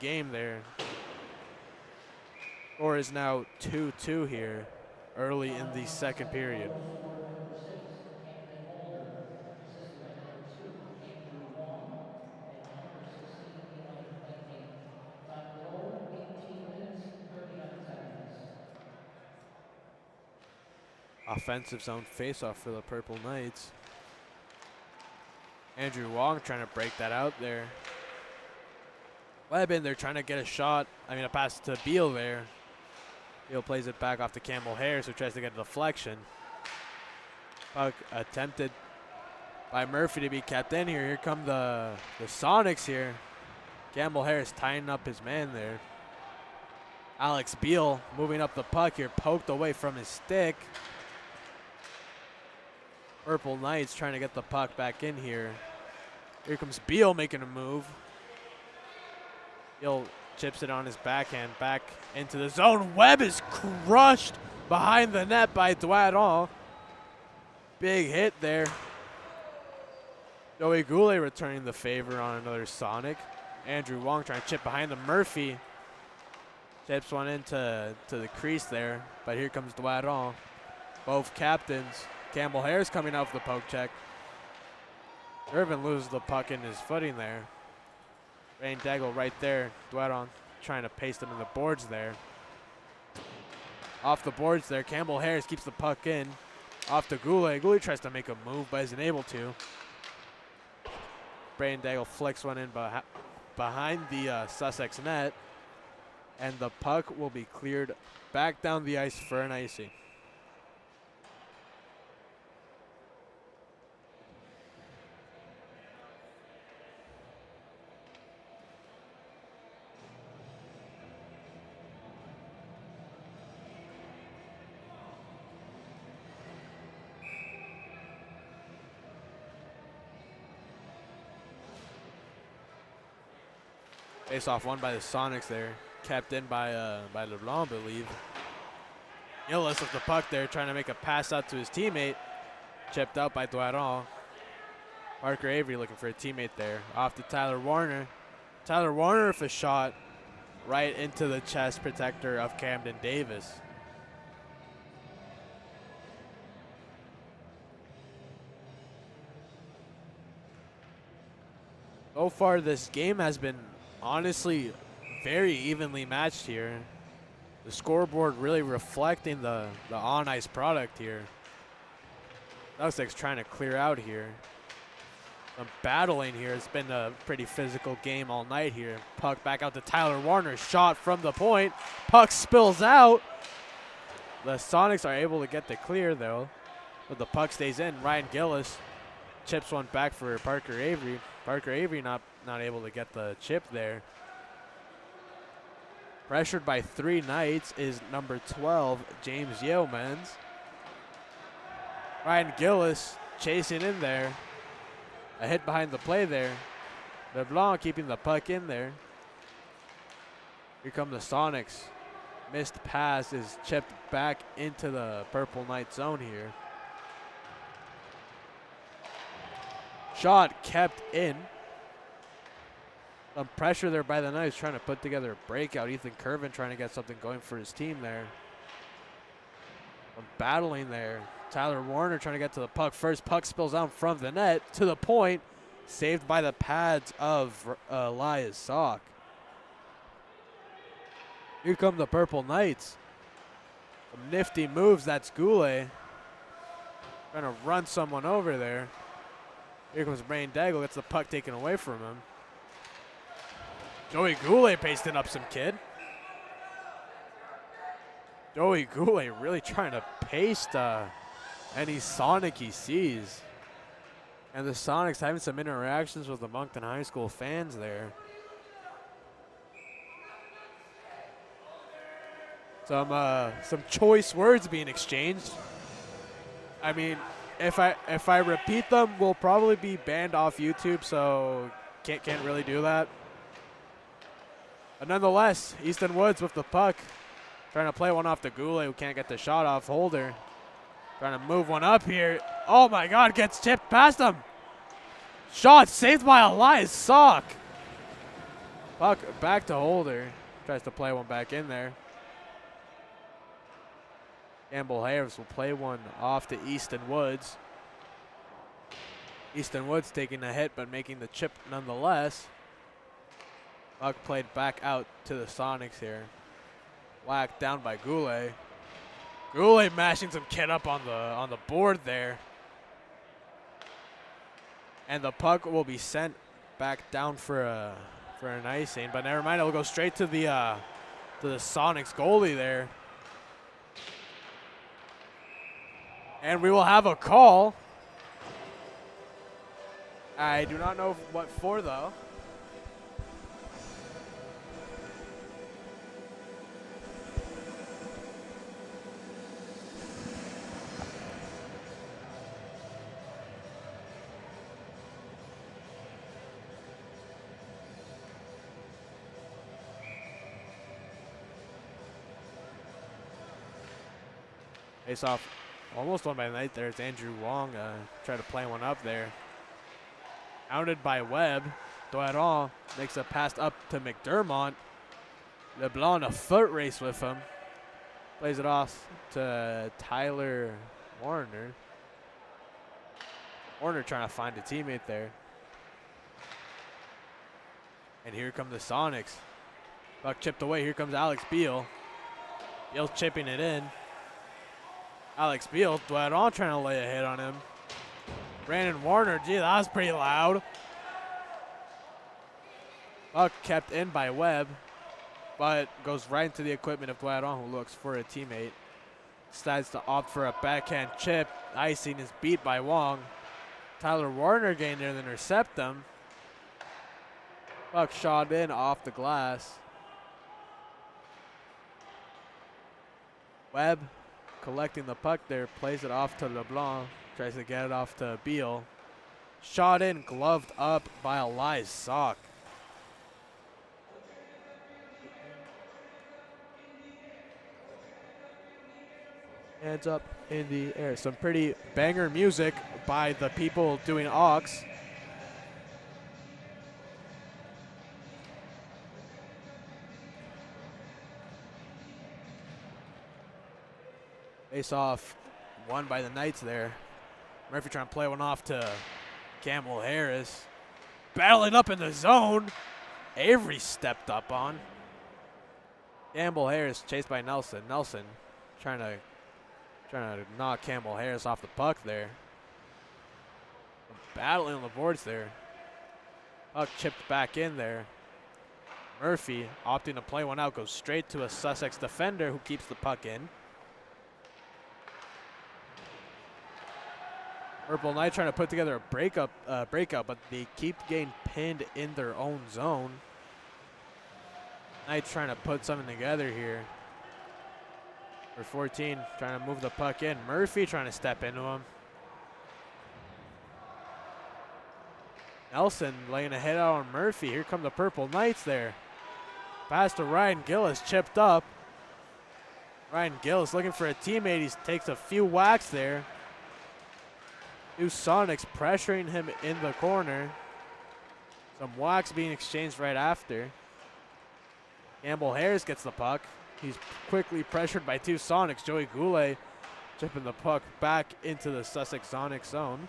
game there. Score is now 2-2 here, early in the second period. Offensive zone faceoff for the Purple Knights. Andrew Wong trying to break that out there. Webb in there trying to get a shot. A pass to Beal there. Beal plays it back off to Campbell Harris, who tries to get a deflection. Puck attempted by Murphy to be kept in here. Here come the Sonics here. Campbell Harris tying up his man there. Alex Beal moving up the puck here, poked away from his stick. Purple Knights trying to get the puck back in here. Here comes Beal making a move. Beal chips it on his backhand back into the zone. Webb is crushed behind the net by Dwadon. Big hit there. Joey Goulet returning the favor on another Sonic. Andrew Wong trying to chip behind the Murphy. Chips one into the crease there, but here comes Dwadon. both captains. Campbell Harris coming out for the poke check. Irvin loses the puck in his footing there. Rain Daigle right there. Dueron trying to paste him in the boards there. Off the boards there. Campbell Harris keeps the puck in. Off to Goulet. Goulet tries to make a move, but isn't able to. Braden Daigle flicks one in behind the Sussex net. And the puck will be cleared back down the ice for an icing. Face off won by the Sonics there. Kept in by LeBlanc, I believe. Gillis with the puck there, trying to make a pass out to his teammate. Chipped out by Dueron. Parker Avery looking for a teammate there. Off to Tyler Warner. Tyler Warner with a shot right into the chest protector of Camden Davis. So far, this game has been honestly very evenly matched here. The scoreboard really reflecting the on-ice product here. Sussex trying to clear out here. Some battling here. It's been a pretty physical game all night here. Puck back out to Tyler Warner. Shot from the point. Puck spills out. The Sonics are able to get the clear though. But the puck stays in. Ryan Gillis chips one back for Parker Avery. Parker Avery not able to get the chip there. Pressured by 3 Knights is number 12, James Yeomans. Ryan Gillis chasing in there. A hit behind the play there. LeBlanc keeping the puck in there. Here come the Sonics. Missed pass is chipped back into the Purple Knight zone here. Shot kept in. Some pressure there by the Knights trying to put together a breakout. Ethan Curvin trying to get something going for his team there. Some battling there. Tyler Warner trying to get to the puck. First puck spills out from the net to the point. Saved by the pads of Elias Salk. Here come the Purple Knights. Some nifty moves. That's Goulet. Trying to run someone over there. Here comes Brain Daigle. Gets the puck taken away from him. Joey Goulet pasting up some kid. Joey Goulet really trying to paste any Sonic he sees. And the Sonics having some interactions with the Moncton High School fans there. Some choice words being exchanged. I mean, if I repeat them, we'll probably be banned off YouTube, so can't really do that. But nonetheless, Easton Woods with the puck. Trying to play one off to Goulet, who can't get the shot off. Holder trying to move one up here. Oh my God, gets chipped past him. Shot saved by Elias Salk. Puck back to Holder. Tries to play one back in there. Campbell Harris will play one off to Easton Woods. Easton Woods taking a hit, but making the chip nonetheless. Puck played back out to the Sonics here. Whacked down by Goulet. Goulet mashing some kid up on the board there. And the puck will be sent back down for an icing, but never mind. It'll go straight to the Sonics goalie there. And we will have a call. I do not know what for though. Face off, almost won by the Knight there. It's Andrew Wong trying to play one up there. Outed by Webb. Dueron makes a pass up to McDermott. LeBlanc a foot race with him. Plays it off to Tyler Warner. Warner trying to find a teammate there. And here come the Sonics. Puck chipped away. Here comes Alex Beal. Beal's chipping it in. Alex Beal, Dwayron trying to lay a hit on him. Brandon Warner, gee, that was pretty loud. Puck kept in by Webb, but goes right into the equipment of Dwayron, who looks for a teammate. Decides to opt for a backhand chip. Icing is beat by Wong. Tyler Warner getting there to intercept them. Puck shot in off the glass. Webb collecting the puck there, plays it off to LeBlanc, tries to get it off to Beal. Shot in, gloved up by Elias Sock. Hands up in the air. Some pretty banger music by the people doing aux. Face off won by the Knights there. Murphy trying to play one off to Campbell Harris. Battling up in the zone. Avery stepped up on. Campbell Harris chased by Nelson. Nelson trying to knock Campbell Harris off the puck there. Battling on the boards there. Puck chipped back in there. Murphy opting to play one out, goes straight to a Sussex defender who keeps the puck in. Purple Knight trying to put together a breakout, but they keep getting pinned in their own zone. Knight trying to put something together here. For 14, trying to move the puck in. Murphy trying to step into him. Nelson laying a hit out on Murphy. Here come the Purple Knights there. Pass to Ryan Gillis, chipped up. Ryan Gillis looking for a teammate. He takes a few whacks there. Two Sonics pressuring him in the corner. Some whacks being exchanged right after. Campbell Harris gets the puck. He's quickly pressured by two Sonics. Joey Goulet chipping the puck back into the Sussex Sonic zone.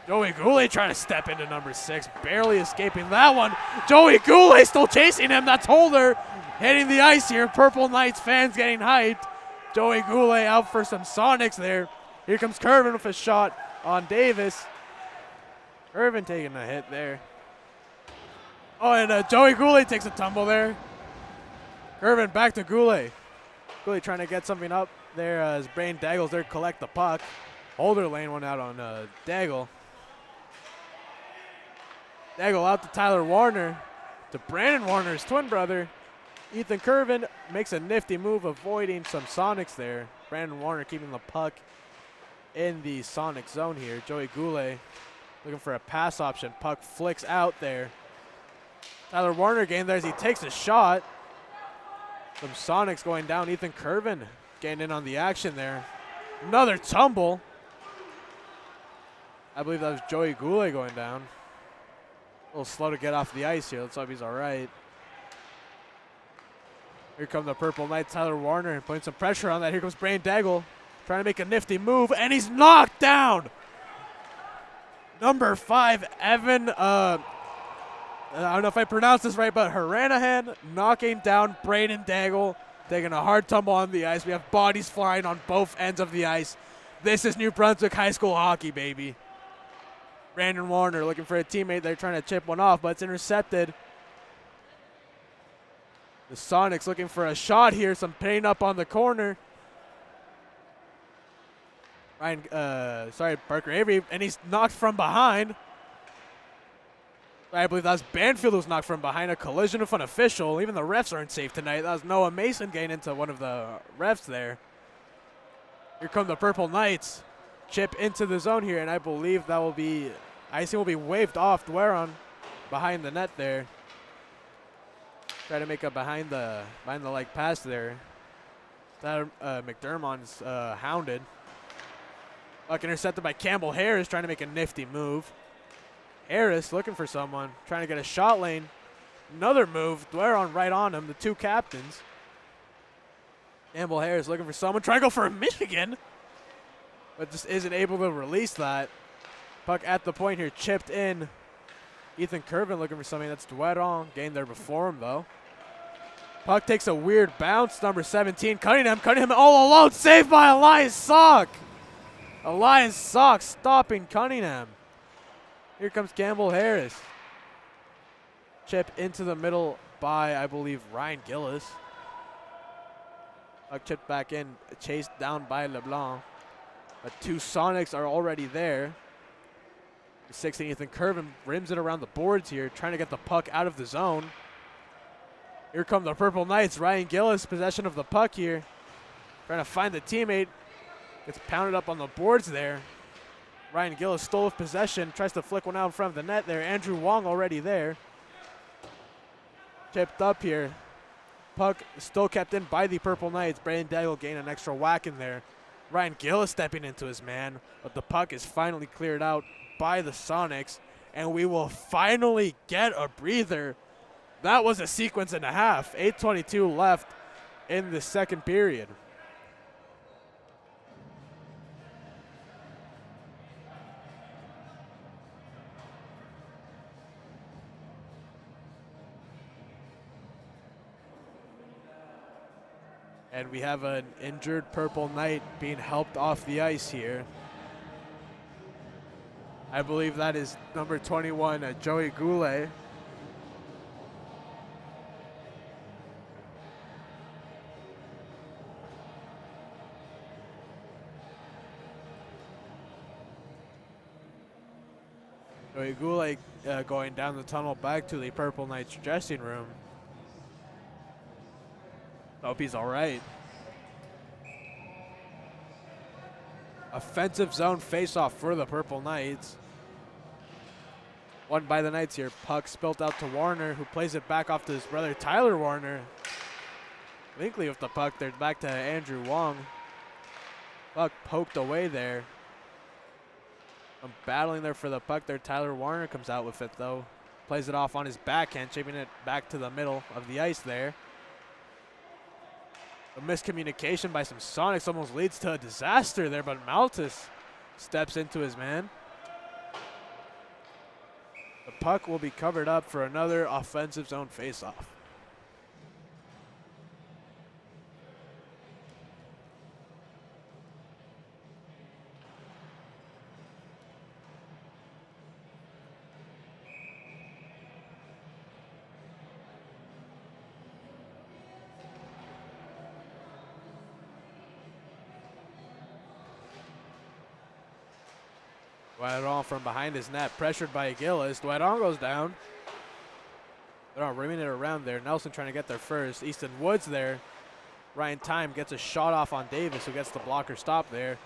Joey Goulet trying to step into number 6, barely escaping that one. Joey Goulet still chasing him. That's Holder hitting the ice here. Purple Knights fans getting hyped. Joey Goulet out for some Sonics there. Here comes Curvin with a shot on Davis. Curvin taking a hit there. Oh, and Joey Goulet takes a tumble there. Curvin back to Goulet. Goulet trying to get something up there as Brain Daggle's there to collect the puck. Holder laying one out on Daggle. Daggle out to Tyler Warner. To Brandon Warner's twin brother. Ethan Curvin makes a nifty move avoiding some Sonics there. Brandon Warner keeping the puck in the Sonic zone here. Joey Goulet looking for a pass option. Puck flicks out there. Tyler Warner getting there as he takes a shot. Some Sonics going down. Ethan Curvin getting in on the action there. Another tumble. I believe that was Joey Goulet going down. A little slow to get off the ice here. Let's hope he's all right. Here come the Purple Knights. Tyler Warner putting some pressure on that. Here comes Brain Daggle trying to make a nifty move, and he's knocked down. Number 5, Evan, I don't know if I pronounced this right, but Haranahan knocking down Braden Daggle, taking a hard tumble on the ice. We have bodies flying on both ends of the ice. This is New Brunswick high school hockey, baby. Brandon Warner looking for a teammate. They're trying to chip one off, but it's intercepted. The Sonics looking for a shot here. Some pain up on the corner. Parker Avery, and he's knocked from behind. I believe that was Banfield who was knocked from behind. A collision with an official. Even the refs aren't safe tonight. That was Noah Mason getting into one of the refs there. Here come the Purple Knights. Chip into the zone here, and I believe that will be, icing will be waved off. Dwaron behind the net there. Try to make a behind the leg pass there. That McDermott's hounded. Puck intercepted by Campbell Harris, trying to make a nifty move. Harris looking for someone, trying to get a shot lane. Another move, Dwaron right on him, the two captains. Campbell Harris looking for someone, trying to go for a Michigan, but just isn't able to release that. Puck at the point here, chipped in. Ethan Curvin looking for something. That's Dueron. Gained there before him, though. Puck takes a weird bounce. Number 17, Cunningham all alone. Saved by Elias Sock. Elias Sock stopping Cunningham. Here comes Campbell Harris. Chip into the middle by, I believe, Ryan Gillis. Puck chipped back in, chased down by LeBlanc. But two Sonics are already there. 16, Ethan Curvin rims it around the boards here, trying to get the puck out of the zone. Here come the Purple Knights. Ryan Gillis, possession of the puck here. Trying to find the teammate. Gets pounded up on the boards there. Ryan Gillis stole possession, tries to flick one out in front of the net there. Andrew Wong already there. Chipped up here. Puck still kept in by the Purple Knights. Brandon Daigle gain an extra whack in there. Ryan Gillis stepping into his man, but the puck is finally cleared out by the Sonics, and we will finally get a breather. That was a sequence and a half. 8:22 left in the second period. And we have an injured Purple Knight being helped off the ice here. I believe that is number 21, Joey Goulet. Joey Goulet going down the tunnel back to the Purple Knights dressing room. Hope he's all right. Offensive zone faceoff for the Purple Knights. Won by the Knights here. Puck spilt out to Warner, who plays it back off to his brother Tyler Warner. Linkley with the puck there, back to Andrew Wong. Puck poked away there. I'm battling there for the puck there. Tyler Warner comes out with it though. Plays it off on his backhand, chipping it back to the middle of the ice there. A miscommunication by some Sonics almost leads to a disaster there, but Maltus steps into his man. The puck will be covered up for another offensive zone faceoff. Dueron from behind his net, pressured by Gillis. Dueron goes down. They're rimming it around there. Nelson trying to get there first. Easton Woods there. Ryan Time gets a shot off on Davis, who gets the blocker stop there.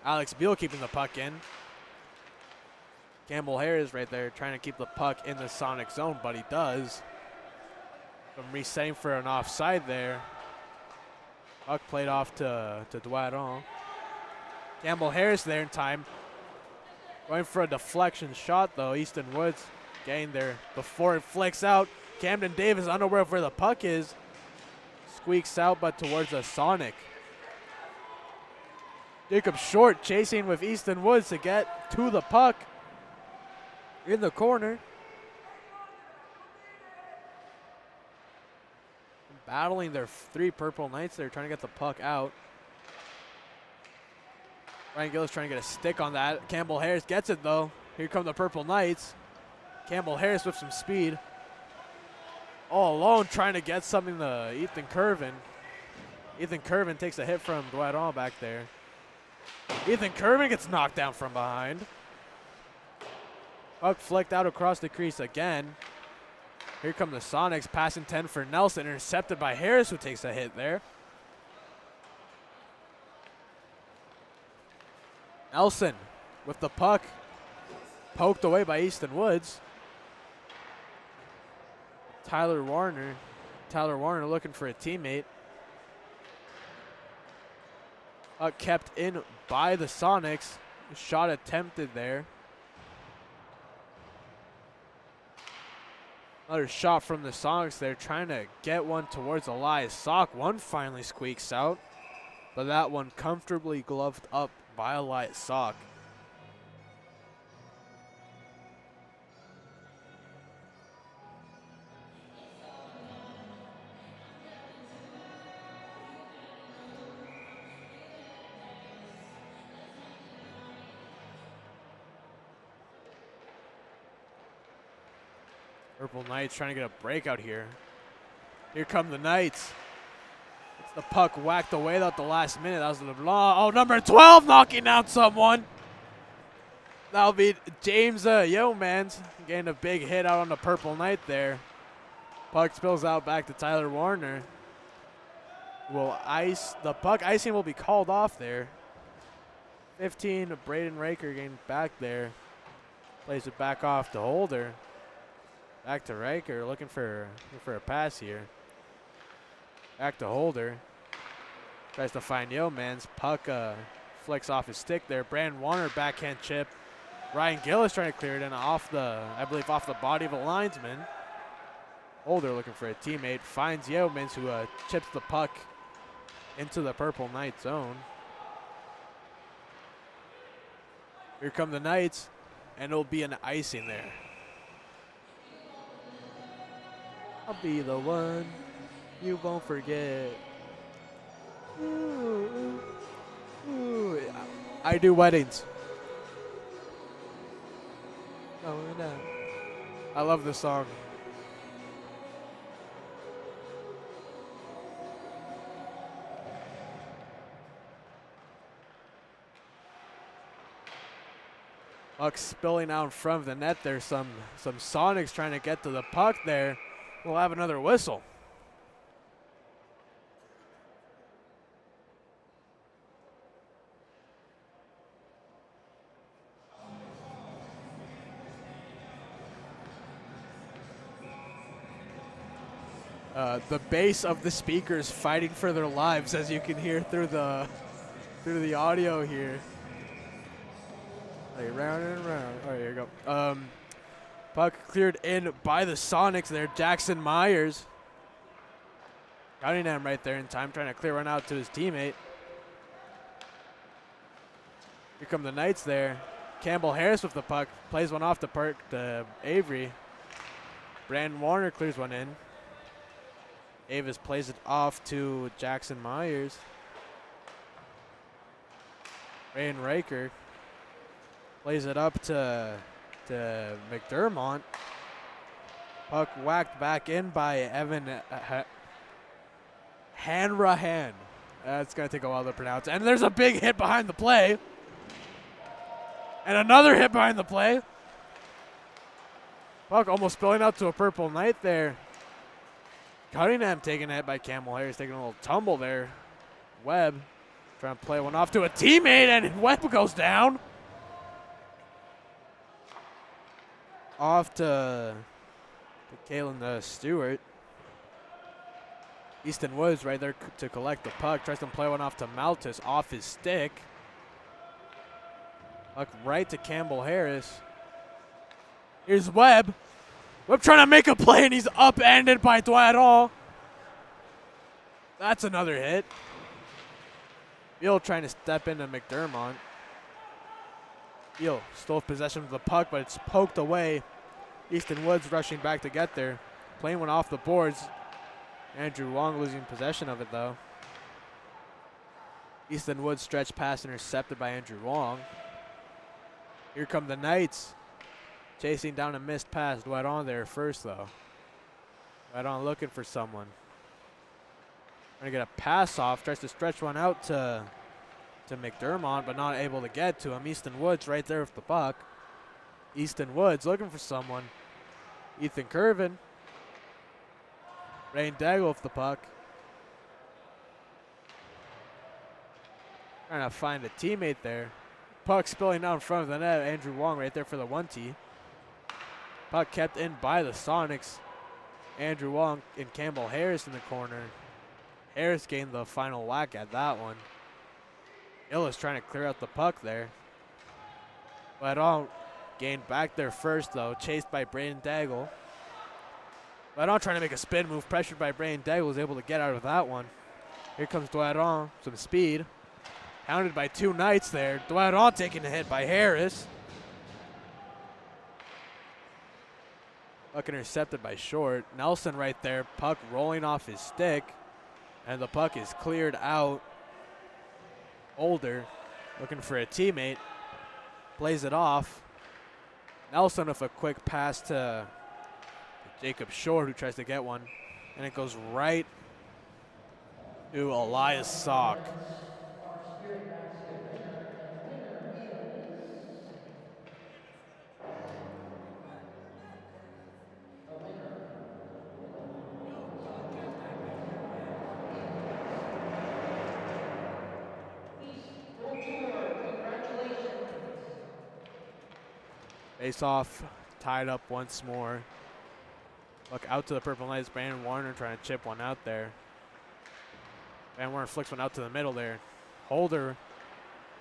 Alex Beal keeping the puck in. Campbell Harris right there trying to keep the puck in the Sonic zone, but he does. From resetting for an offside there. Puck played off to Dueron. Campbell Harris there in time. Going for a deflection shot, though. Easton Woods getting there before it flicks out. Camden Davis unaware of where the puck is. Squeaks out, but towards a Sonic. Jacob Short chasing with Easton Woods to get to the puck in the corner. Battling their three Purple Knights there, trying to get the puck out. Ryan Gillis trying to get a stick on that. Campbell Harris gets it though. Here come the Purple Knights. Campbell Harris with some speed. All alone trying to get something to Ethan Curvin. Ethan Curvin takes a hit from Dueron back there. Ethan Curvin gets knocked down from behind. Puck flicked out across the crease again. Here come the Sonics, passing 10 for Nelson, intercepted by Harris, who takes a hit there. Nelson with the puck, poked away by Easton Woods. Tyler Warner looking for a teammate. Kept in by the Sonics. Shot attempted there. Another shot from the Sonics there, trying to get one towards Elias Sock. One finally squeaks out, but that one comfortably gloved up by Elias Sock. Purple Knights trying to get a breakout here. Here come the Knights. It's the puck whacked away at the last minute. That was LeBlanc. Oh, number 12 knocking out someone. That'll be James Yeomans getting a big hit out on the Purple Knight there. Puck spills out back to Tyler Warner. Will ice the puck. Icing will be called off there. 15, Braden Raker getting back there. Plays it back off to Holder. Back to Riker, looking for a pass here. Back to Holder. Tries to find Yeomans. Puck flicks off his stick there. Brandon Warner backhand chip. Ryan Gillis trying to clear it in off the body of a linesman. Holder looking for a teammate. Finds Yeomans, who chips the puck into the Purple Knight zone. Here come the Knights, and it'll be an icing there. I'll be the one you won't forget. Ooh, ooh, ooh. I do weddings. Oh, no. I love this song. Puck spilling out in front of the net there. Some Sonics trying to get to the puck there. We'll have another whistle. The bass of the speakers fighting for their lives, as you can hear through the audio here. Like round and round. Oh, here you go. Puck cleared in by the Sonics there. Jackson Myers. Cunningham right there in time, trying to clear one out to his teammate. Here come the Knights there. Campbell Harris with the puck. Plays one off the park to Avery. Brandon Warner clears one in. Avis plays it off to Jackson Myers. Rayan Riker plays it up to McDermott. Puck whacked back in by Evan Hanrahan. That's going to take a while to pronounce. And there's a big hit behind the play. And another hit behind the play. Puck almost spilling out to a Purple Knight there. Cunningham taking a hit by Campbell Harris, taking a little tumble there. Webb trying to play one off to a teammate, and Webb goes down. Off to Kalen Stewart. Easton Woods right there to collect the puck. Tries to play one off to Maltus off his stick. Puck right to Campbell Harris. Here's Webb. Webb trying to make a play, and he's upended by Dwight Hall. That's another hit. Beal trying to step into McDermott. Beal still possession of the puck, but it's poked away. Easton Woods rushing back to get there. Playing one off the boards. Andrew Wong losing possession of it, though. Easton Woods stretch pass intercepted by Andrew Wong. Here come the Knights. Chasing down a missed pass. Dwight on there first, though. Dwight on looking for someone. Trying to get a pass off. Tries to stretch one out to McDermott, but not able to get to him. Easton Woods right there with the puck. Easton Woods looking for someone. Ethan Curvin. Rain Daigle with the puck. Trying to find a teammate there. Puck spilling out in front of the net. Andrew Wong right there for the 1-T. Puck kept in by the Sonics. Andrew Wong and Campbell Harris in the corner. Harris gained the final whack at that one. Illis trying to clear out the puck there. But all gained back there first, though. Chased by Braden Daigle. Dwyeron trying to make a spin move, pressured by Brandon Daigle, was able to get out of that one. Here comes Dwyeron, some speed. Hounded by two Knights there. Dwyeron taking a hit by Harris. Puck intercepted by Short. Nelson right there, puck rolling off his stick. And the puck is cleared out. Older, looking for a teammate. Plays it off. Nelson with a quick pass to Jacob Short, who tries to get one. And it goes right to Elias Salk. Face off, tied up once more. Look out to the Purple Knights. Brandon Warner trying to chip one out there. Brandon Warner flicks one out to the middle there. Holder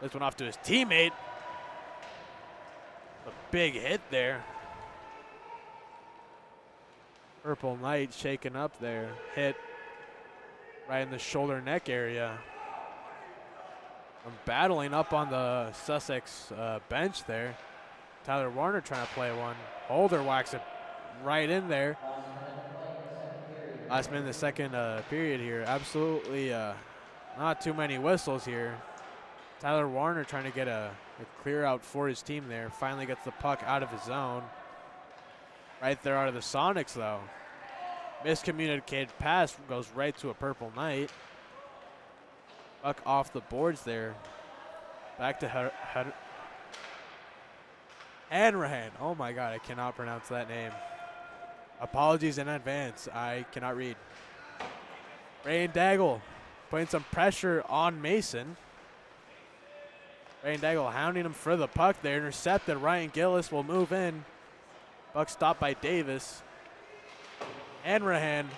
lifts one off to his teammate. A big hit there. Purple Knight shaken up there. Hit right in the shoulder neck area. I'm battling up on the Sussex bench there. Tyler Warner trying to play one. Holder whacks it right in there. Last minute in the second period here. Absolutely not too many whistles here. Tyler Warner trying to get a clear out for his team there. Finally gets the puck out of his zone. Right there out of the Sonics though. Miscommunicated pass goes right to a Purple Knight. Puck off the boards there. Back to Hanrahan. Oh my God, I cannot pronounce that name. Apologies in advance. I cannot read. Brandon Daigle putting some pressure on Mason. Brandon Daigle hounding him for the puck there. Intercepted. Ryan Gillis will move in. Puck stopped by Davis. Hanrahan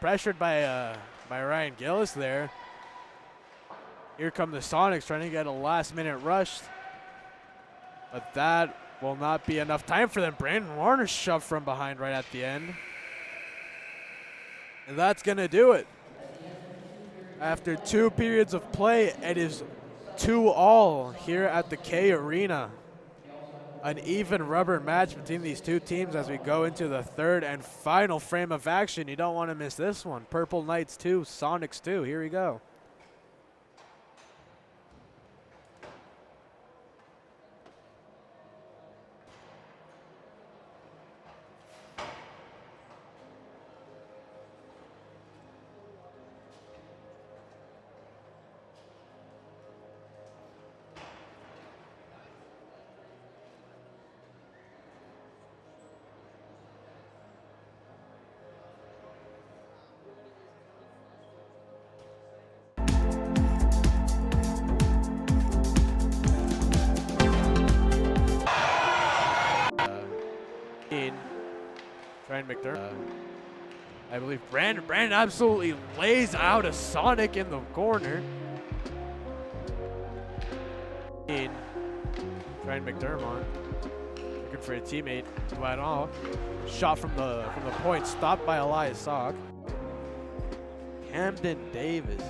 pressured by Ryan Gillis there. Here come the Sonics trying to get a last minute rush. But that will not be enough time for them. Brandon Warner shoved from behind right at the end. And that's going to do it. After 2 periods of play, it is 2-2 here at the K Arena. An even rubber match between these two teams as we go into the third and final frame of action. You don't want to miss this one. Purple Knights 2, Sonics 2. Here we go. Ryan McDermott. I believe Brandon absolutely lays out a Sonic in the corner. Ryan McDermott looking for a teammate. Dwyeron. Shot from the point, stopped by Elias Salk. Camden Davis.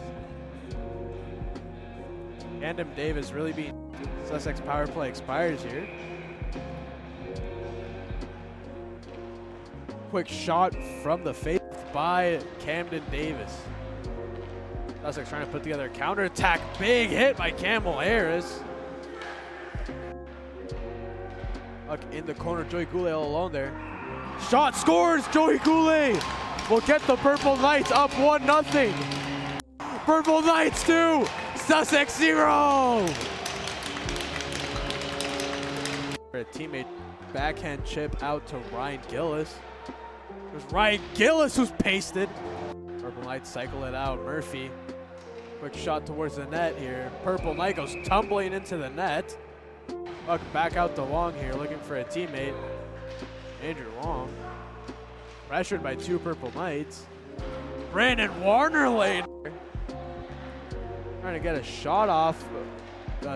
Camden Davis really being Sussex power play expires here. Quick shot from the face by Camden Davis. Sussex trying to put together a counterattack. Big hit by Campbell Harris. Puck in the corner. Joey Goulet all alone there. Shot scores. Joey Goulet will get the Purple Knights up 1-0. Purple Knights 2, Sussex 0. A teammate backhand chip out to Ryan Gillis. There's Ryan Gillis who's pasted. Purple Knights cycle it out. Murphy, quick shot towards the net here. Purple Knight goes tumbling into the net. Puck back out to Long here, looking for a teammate. Andrew Long. Pressured by 2 Purple Knights. Brandon Warner lane. Trying to get a shot off.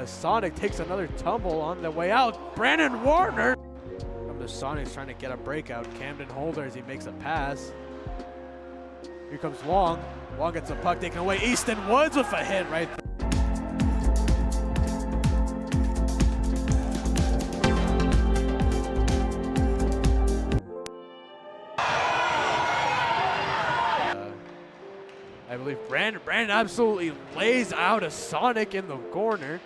Sonic takes another tumble on the way out. Brandon Warner from the Sonics trying to get a breakout. Camden Holder as he makes a pass. Here comes Wong. Wong gets the puck taken away. Easton Woods with a hit right there. I believe Brandon absolutely lays out a Sonic in the corner.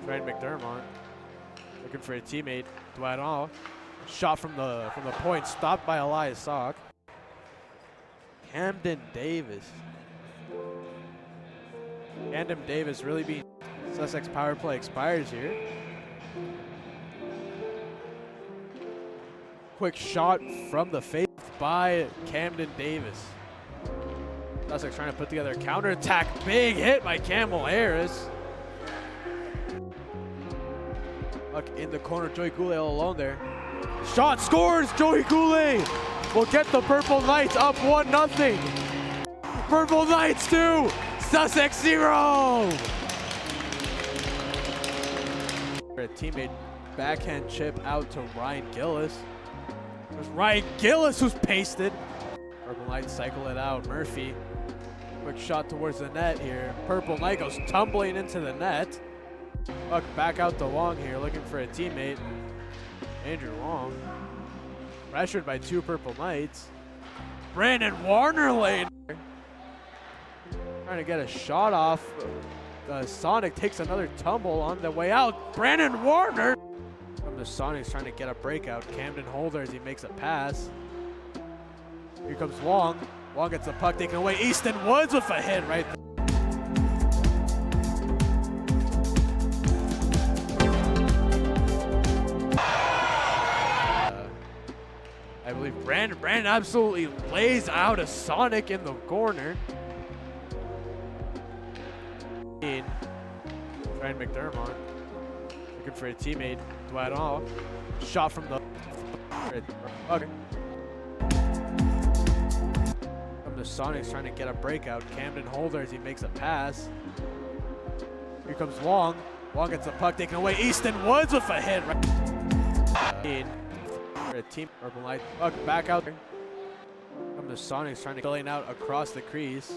Ryan McDermott looking for a teammate. Dwight Hall. Shot from the point, stopped by Elias Sock. Camden Davis. Camden Davis really being Sussex power play expires here. Quick shot from the face by Camden Davis. Sussex trying to put together a counterattack. Big hit by Camel Harris. Look in the corner, Joey Goulet all alone there. Shot scores! Joey Goulet will get the Purple Knights up 1-0. Purple Knights 2, Sussex 0. A teammate backhand chip out to Ryan Gillis. There's Ryan Gillis who's pasted. Purple Knights cycle it out. Murphy, quick shot towards the net here. Purple Knight goes tumbling into the net. Puck back out to Long here, looking for a teammate. Andrew Long, pressured by two Purple Knights. Brandon Warner lane. Trying to get a shot off. Sonic takes another tumble on the way out. Brandon Warner. From the Sonics trying to get a breakout. Camden Holder as he makes a pass. Here comes Wong. Wong gets the puck taken away. Easton Woods with a hit right there. I believe Brandon absolutely lays out a Sonic in the corner. Ryan McDermott looking for a teammate. Dwight Hall. Shot from the okay. From the Sonics trying to get a breakout. Camden Holder as he makes a pass. Here comes Wong. Wong gets the puck taken away. Easton Woods with a hit. A team Purple Knight puck back out there. From the Sonics trying to filling out across the crease.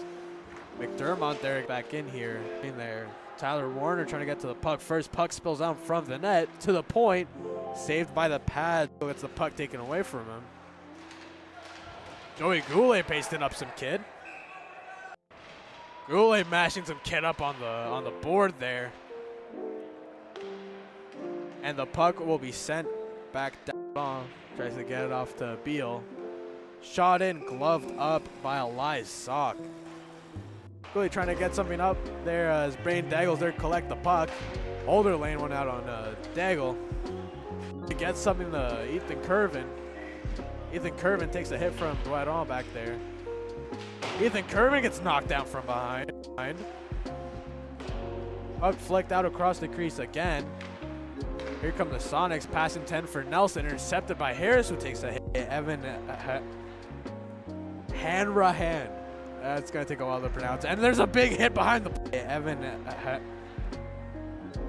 McDermott there back in here. In there. Tyler Warner trying to get to the puck. First puck spills out from the net to the point. Saved by the pad. Gets the puck taken away from him. Joey Goulet pasting up some kid. Goulet mashing some kid up on the board there. And the puck will be sent back down. Tries to get it off to Beal. Shot in, gloved up by Elias Sock. Really trying to get something up there as Brain Daggle's there to collect the puck. Holder lane one out on Daggle. To get something to Ethan Curvin. Ethan Curvin takes a hit from Dwight Hall back there. Ethan Curvin gets knocked down from behind. Puck flicked out across the crease again. Here come the Sonics, passing 10 for Nelson, intercepted by Harris, who takes a hit. Evan Hanrahan. That's going to take a while to pronounce. And there's a big hit behind the play. Evan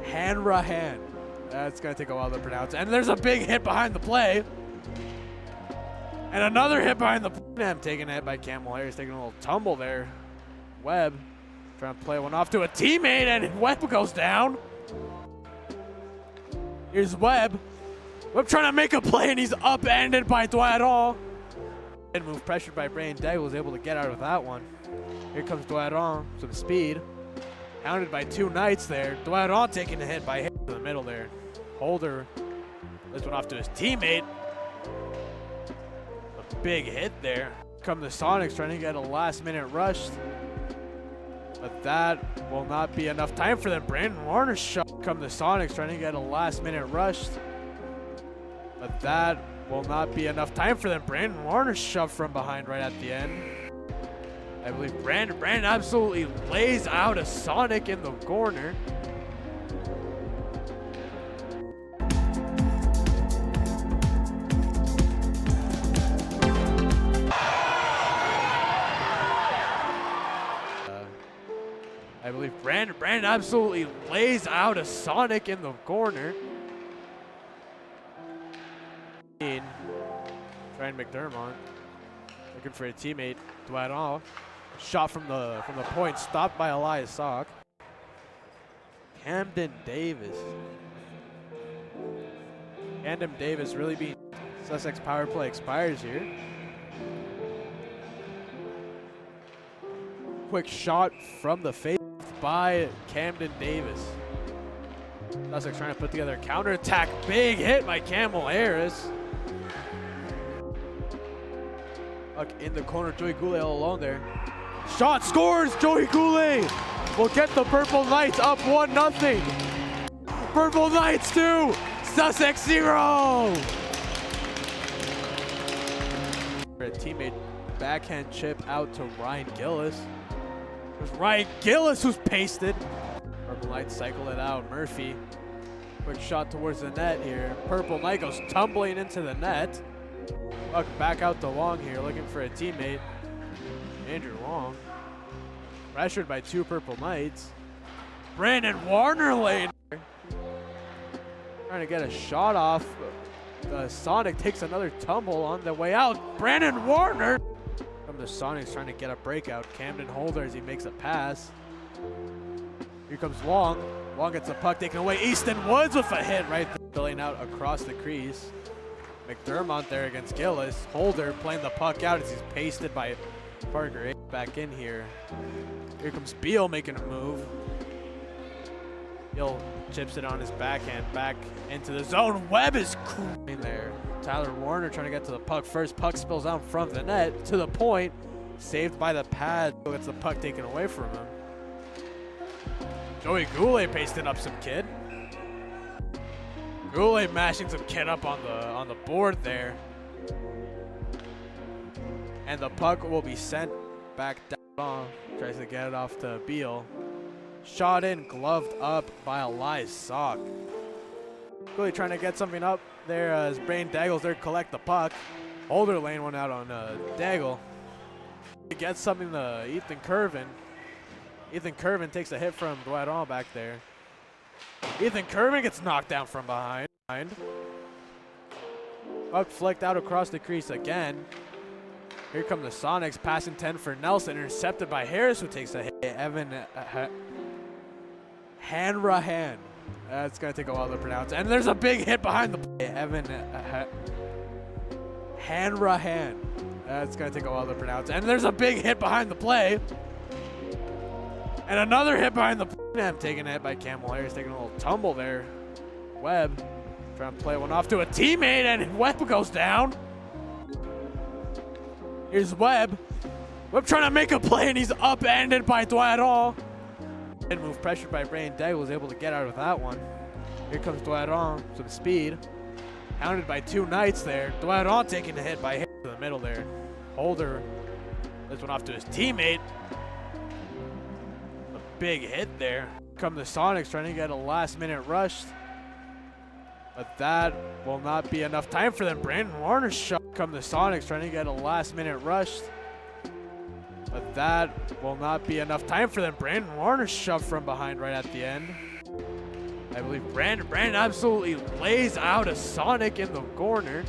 Hanrahan. That's going to take a while to pronounce. And there's a big hit behind the play. And another hit behind the play. I'm taking a hit by Camel Harris, taking a little tumble there. Webb trying to play one off to a teammate, and Webb goes down. Here's Webb. Webb trying to make a play, and he's upended by Dwight Hall. Move pressured by Brain Daggle, was able to get out of that one. Here comes Dwight Hall, some speed. Hounded by two Knights there. Dwight Hall taking a hit by hit in the middle there. Holder this one off to his teammate. A big hit there. Come the Sonics trying to get a last-minute rush. But that will not be enough time for them. Brandon Warner shot. Come the Sonics trying to get a last-minute rush. But that will not be enough time for them. Brandon Warner shoved from behind right at the end. I believe Brandon absolutely lays out a Sonic in the corner. I I believe Brandon absolutely lays out a Sonic in the corner. Trying McDermott, looking for a teammate. Dwight Hall, shot from the point, stopped by Elias Sock. Camden Davis. Camden Davis really being Sussex power play expires here. Quick shot from the face by Camden Davis. Sussex trying to put together a counterattack. Big hit by Camel Harris. Look in the corner, Joey Goulet all alone there. Shot scores, Joey Goulet will get the Purple Knights up 1-0. Purple Knights 2, Sussex 0. A teammate backhand chip out to Ryan Gillis. There's Ryan Gillis who's pasted. Purple Knights cycle it out. Murphy, quick shot towards the net here. Purple Knight goes tumbling into the net. Look back out to Long here, looking for a teammate. Andrew Long, pressured by 2 Purple Knights. Brandon Warner lane, trying to get a shot off. The Sonic takes another tumble on the way out. Brandon Warner from the Sonics trying to get a breakout. Camden Holder as he makes a pass. Here comes Long. Long gets the puck taken away. Easton Woods with a hit right there, filling out across the crease. McDermott there against Gillis. Holder playing the puck out as he's pasted by Parker. Back in here. Here comes Beal making a move. Beal chips it on his backhand back into the zone. Webb is in there. Tyler Warner trying to get to the puck first. Puck spills out in front of the net to the point. Saved by the pad. Gets the puck taken away from him. Joey Goulet pasting up some kid. Goulet mashing some kid up on the board there. And the puck will be sent back down. Tries to get it off to Beal. Shot in, gloved up by Elias Sock. Goulet trying to get something up there as Brain Daggle's there to collect the puck. Holder lane one out on Daggle. He gets something to Ethan Curvin. Ethan Curvin takes a hit from Dwight Hall back there. Ethan Curvin gets knocked down from behind. Puck flicked out across the crease again. Here come the Sonics, passing 10 for Nelson, intercepted by Harris, who takes a hit. Evan Hanrahan. That's going to take a while to pronounce. And there's a big hit behind the play. Evan Hanrahan. That's going to take a while to pronounce. And there's a big hit behind the play. And another hit behind the play. I'm taking a hit by Camel Harris, taking a little tumble there. Webb trying to play one off to a teammate, and Webb goes down. Here's Webb. Webb trying to make a play, and he's upended by Dwight Hall. And move pressured by Brain Daggle, was able to get out of that one. Here comes Dwight Hall, some speed. Hounded by 2 Knights there. Dwight Hall taking a hit by hit to the middle there. Holder this one off to his teammate. A big hit there. Come the Sonics trying to get a last-minute rush. But that will not be enough time for them. Brandon Warner shot. Come the Sonics trying to get a last-minute rush. But that will not be enough time for them. Brandon Warner shoved from behind right at the end. I believe Brandon absolutely lays out a Sonic in the corner.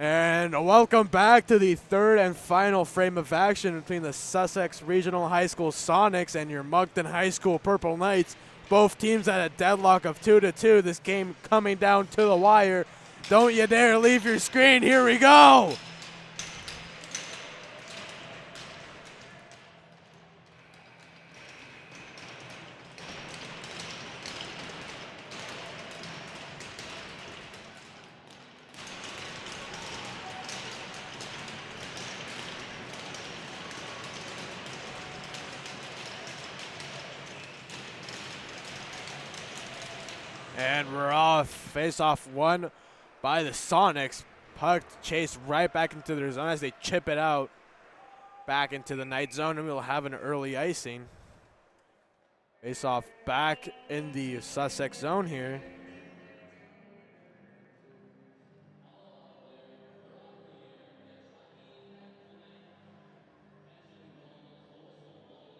And welcome back to the third and final frame of action between the Sussex Regional High School Sonics and your Moncton High School Purple Knights. Both teams at a deadlock of 2-2. This game coming down to the wire. Don't you dare leave your screen. Here we go. And we're off. Face-off won by the Sonics. Puck chased right back into their zone as they chip it out back into the Knight zone, and we'll have an early icing. Face-off back in the Sussex zone here.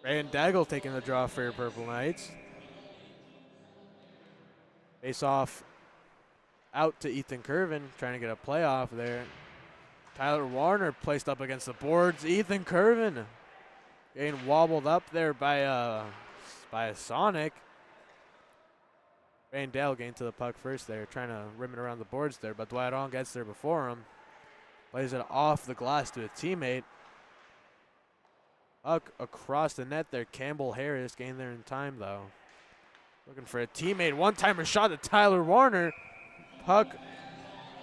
Ryan Daggle taking the draw for your Purple Knights. Face off out to Ethan Curvin, trying to get a playoff there. Tyler Warner placed up against the boards. Ethan Curvin getting wobbled up there by a Sonic. Randall getting to the puck first there, trying to rim it around the boards there, but Dwight On gets there before him. Plays it off the glass to a teammate. Puck across the net there. Campbell Harris getting there in time though. Looking for a teammate. One-timer shot to Tyler Warner. Puck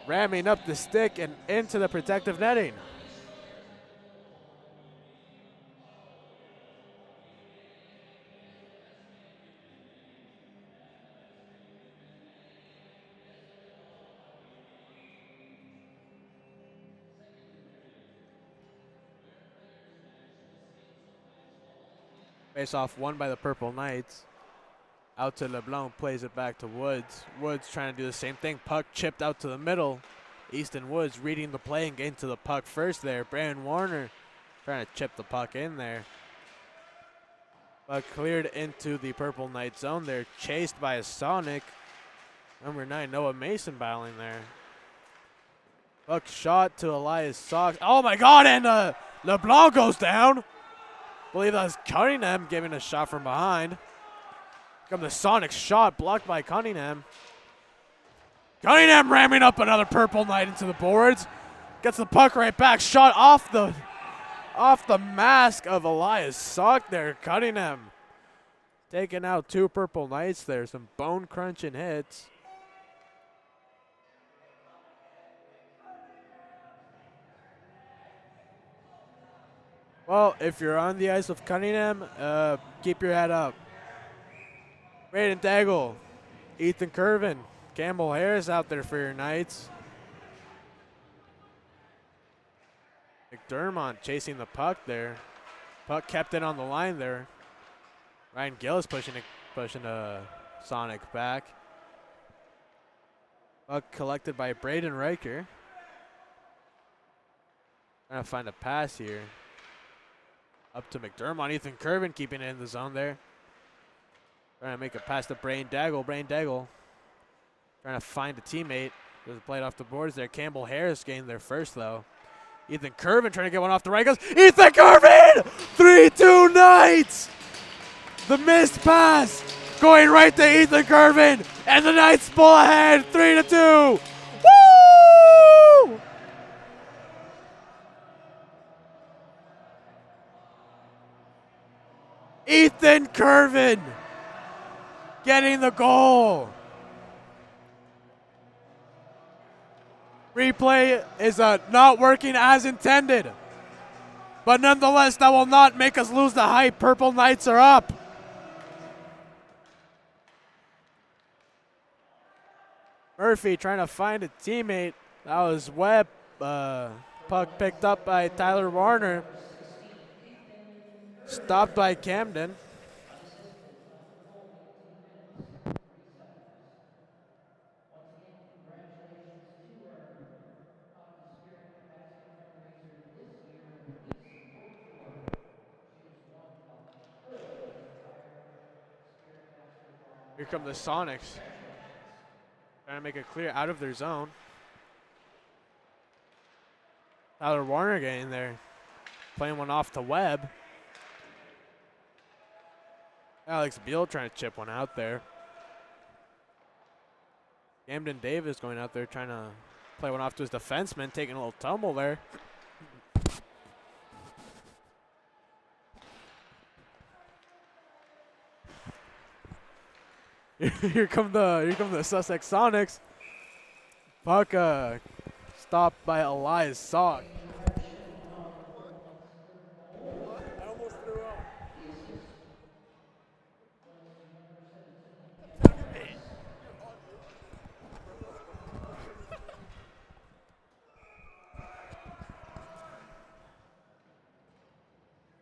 ramming up the stick and into the protective netting. Face off won by the Purple Knights. Out to LeBlanc, plays it back to Woods. Woods trying to do the same thing. Puck chipped out to the middle. Easton Woods reading the play and getting to the puck first there. Brandon Warner trying to chip the puck in there. Puck cleared into the Purple Knight zone there. Chased by a Sonic. Number 9, Noah Mason battling there. Puck shot to Elias Sox. Oh my God, and LeBlanc goes down. I believe that was Cunningham giving a shot from behind. Come the Sonic shot blocked by Cunningham. Cunningham ramming up another Purple Knight into the boards. Gets the puck right back. Shot off the mask of Elias Sock there. Cunningham taking out 2 Purple Knights there. Some bone crunching hits. Well, if you're on the ice with Cunningham, keep your head up. Braden Daggle, Ethan Curvin, Campbell Harris out there for your Knights. McDermott chasing the puck there. Puck kept it on the line there. Ryan Gillis pushing Sonic back. Puck collected by Braden Riker. Trying to find a pass here. Up to McDermott. Ethan Curvin keeping it in the zone there. Trying to make a pass to Brain Daggle. Brain Daggle trying to find a teammate. Doesn't play it off the boards there. Campbell Harris getting there first, though. Ethan Curvin trying to get one off the right. Goes Ethan Curvin! 3-2 Knights! The missed pass going right to Ethan Curvin. And the Knights pull ahead 3-2. Woo! Ethan Curvin getting the goal. Replay is not working as intended. But nonetheless, that will not make us lose the hype. Purple Knights are up. Murphy trying to find a teammate. That was Webb. Puck picked up by Tyler Warner. Stopped by Camden. Here come the Sonics. Trying to make it clear out of their zone. Tyler Warner getting there. Playing one off to Webb. Alex Beal trying to chip one out there. Camden Davis going out there trying to play one off to his defenseman, taking a little tumble there. here come the Sussex Sonics. Puck stopped by Elias Salk. I almost threw up.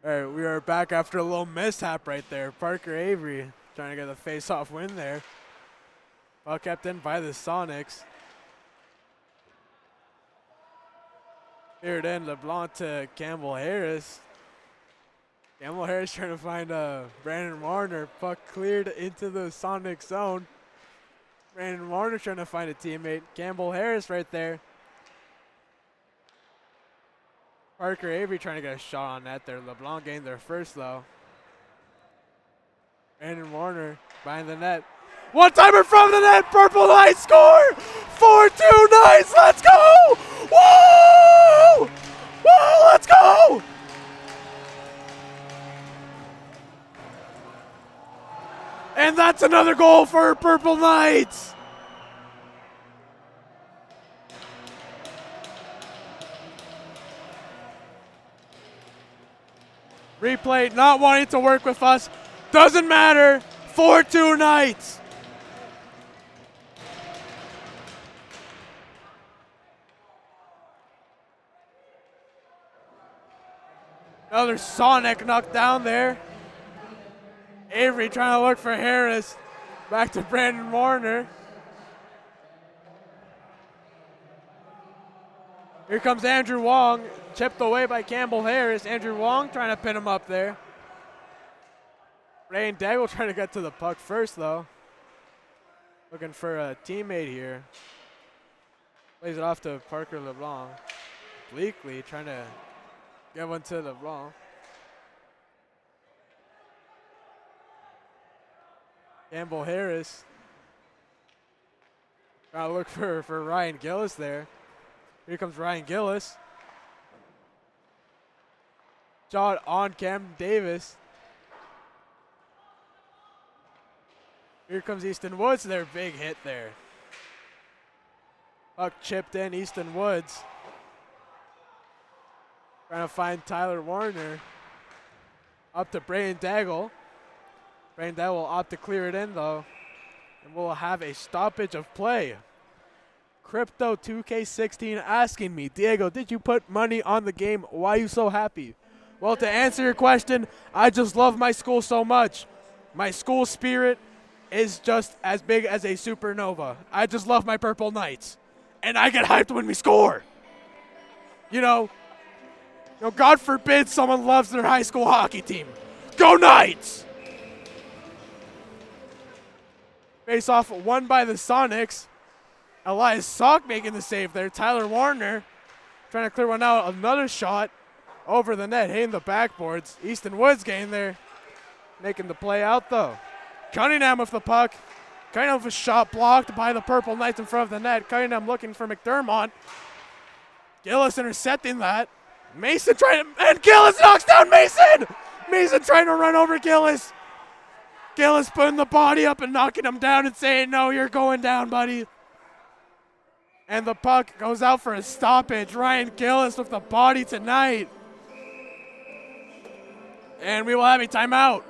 All right, we are back after a little mishap right there. Parker Avery trying to get the face-off win there. Puck kept in by the Sonics. Cleared in LeBlanc to Campbell Harris. Campbell Harris trying to find Brandon Warner. Puck cleared into the Sonic zone. Brandon Warner trying to find a teammate. Campbell Harris right there. Parker Avery trying to get a shot on net there. LeBlanc gained there first though. Brandon Warner behind the net. One-timer from the net. Purple Knights score. 4-2 Knights. Let's go. Woo! Woo! Let's go. And that's another goal for Purple Knights. Replay not wanting to work with us. Doesn't matter. 4-2 Knights. Another Sonic knocked down there. Avery trying to look for Harris. Back to Brandon Warner. Here comes Andrew Wong. Chipped away by Campbell Harris. Andrew Wong trying to pin him up there. Ray and Daggle trying to get to the puck first, though. Looking for a teammate here. Plays it off to Parker LeBlanc. Bleakley trying to get one to LeBlanc. Campbell Harris. Trying to look for Ryan Gillis there. Here comes Ryan Gillis. Shot on Camden Davis. Here comes Easton Woods. Their big hit there. Puck chipped in. Easton Woods trying to find Tyler Warner. Up to Brayden Daggle. Brayden Daggle will opt to clear it in though. And we'll have a stoppage of play. Crypto 2K16 asking me, Diego, did you put money on the game? Why are you so happy? Well, to answer your question, I just love my school so much. My school spirit is just as big as a supernova. I just love my Purple Knights. And I get hyped when we score. You know, God forbid someone loves their high school hockey team. Go Knights! Face off won by the Sonics. Elias Salk making the save there. Tyler Warner trying to clear one out. Another shot over the net, hitting the backboards. Easton Woods getting there, making the play out though. Cunningham with the puck. Cunningham with a shot blocked by the Purple Knights in front of the net. Cunningham looking for McDermott. Gillis intercepting that. Mason trying to, and Gillis knocks down Mason! Mason trying to run over Gillis. Gillis putting the body up and knocking him down and saying, no, you're going down, buddy. And the puck goes out for a stoppage. Ryan Gillis with the body tonight. And we will have a timeout.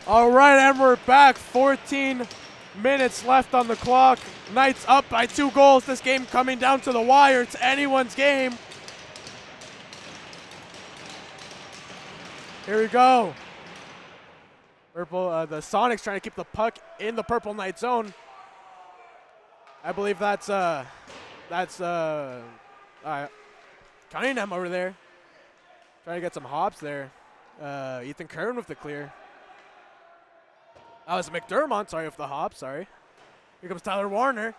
All right, and we're back. 14 minutes left on the clock. Knights up by 2 goals. This game coming down to the wire. It's anyone's game. Here we go. Purple, the Sonics trying to keep the puck in the Purple Knight zone. I believe that's Cunningham over there. Trying to get some hops there. Ethan Kern with the clear. That was McDermott, sorry, with the hop, sorry. Here comes Tyler Warner.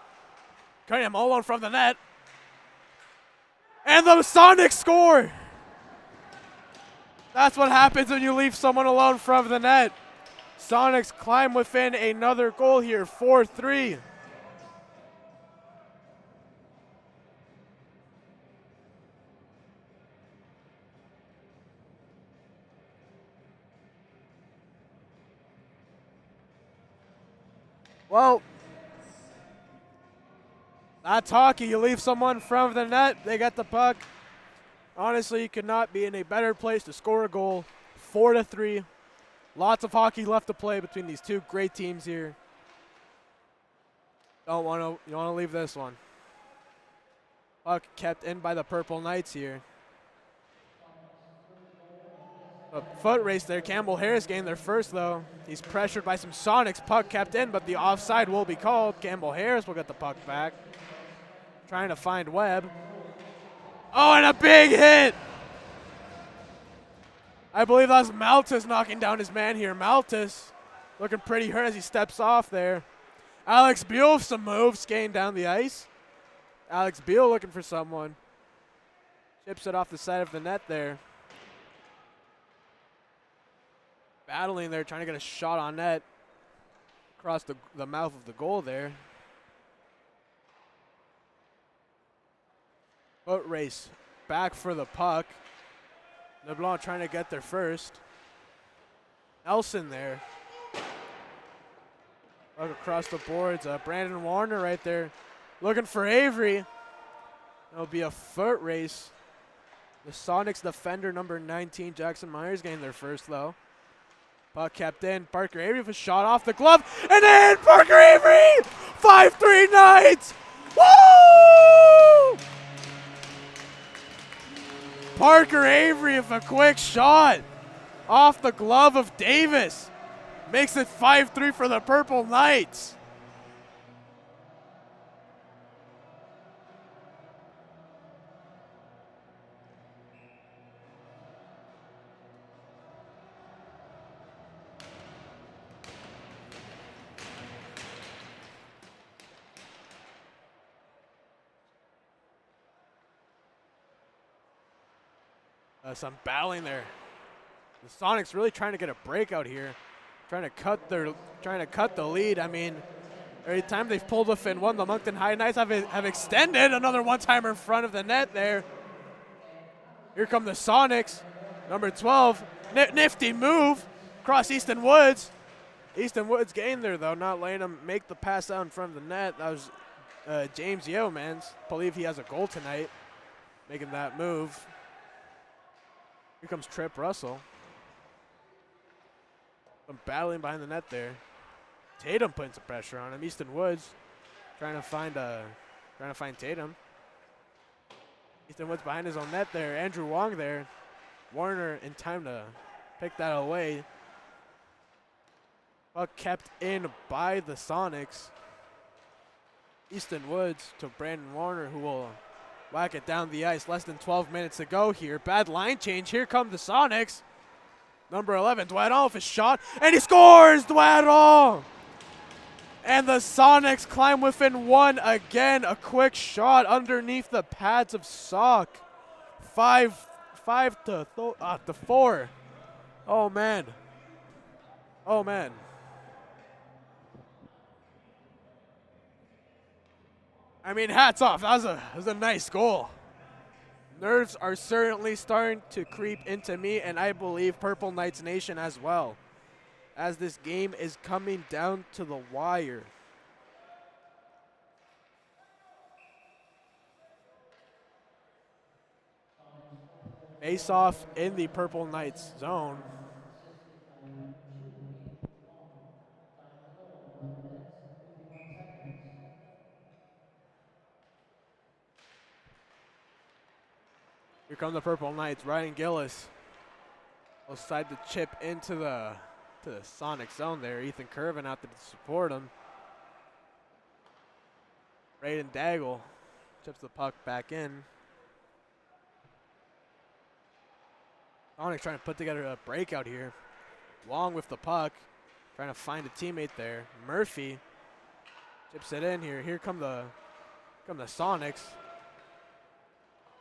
Cunningham all alone from the net. And the Sonics score! That's what happens when you leave someone alone from the net. Sonics climb within another goal here, 4-3. Well, that's hockey. You leave someone from the net, they get the puck. Honestly, you could not be in a better place to score a goal. 4-3. Lots of hockey left to play between these two great teams here. You don't want to leave this one. Puck kept in by the Purple Knights here. A foot race there. Campbell Harris gained their first, though. He's pressured by some Sonics. Puck kept in, but the offside will be called. Campbell Harris will get the puck back. Trying to find Webb. Oh, and a big hit! I believe that's Maltus knocking down his man here. Maltus looking pretty hurt as he steps off there. Alex Beal with some moves, skating down the ice. Alex Beal looking for someone. Chips it off the side of the net there. Battling there, trying to get a shot on net. Across the mouth of the goal there. Foot race back for the puck. LeBlanc trying to get there first. Nelson there. Look across the boards. Brandon Warner right there. Looking for Avery. It'll be a foot race. The Sonics defender number 19, Jackson Myers, getting there first though. Puck kept in. Parker Avery with a shot off the glove. And in! Parker Avery! 5-3 Knights! Woo! Parker Avery with a quick shot off the glove of Davis. Makes it 5-3 for the Purple Knights. Some battling there. The Sonics really trying to get a breakout here, trying to cut the lead. I mean, every time they've pulled within one, the Moncton High Knights have extended another one-timer in front of the net there. Here come the Sonics, number 12, nifty move across Easton Woods. Easton Woods gained there though, not letting him make the pass out in front of the net. That was James Yeomans. Believe he has a goal tonight, making that move. Here comes Trip Russell. Some battling behind the net there. Tatum putting some pressure on him. Easton Woods trying to find Tatum. Easton Woods behind his own net there. Andrew Wong there. Warner in time to pick that away. Puck kept in by the Sonics. Easton Woods to Brandon Warner, who will whack it down the ice. Less than 12 minutes to go here. Bad line change. Here come the Sonics. Number 11, Dwight Hall with a shot. And he scores! Dwight Hall! And the Sonics climb within one again. A quick shot underneath the pads of Sock. 5-4. Oh, man. Oh, man. I mean, hats off. That was a nice goal. Nerves are certainly starting to creep into me, and I believe Purple Knights Nation as well, as this game is coming down to the wire. Face off in the Purple Knights zone. Here come the Purple Knights. Ryan Gillis will slide the chip into the Sonic zone there. Ethan Curvin out there to support him. Braden Daigle chips the puck back in. Sonic trying to put together a breakout here. Long with the puck, trying to find a teammate there. Murphy chips it in here. Here come the Sonics.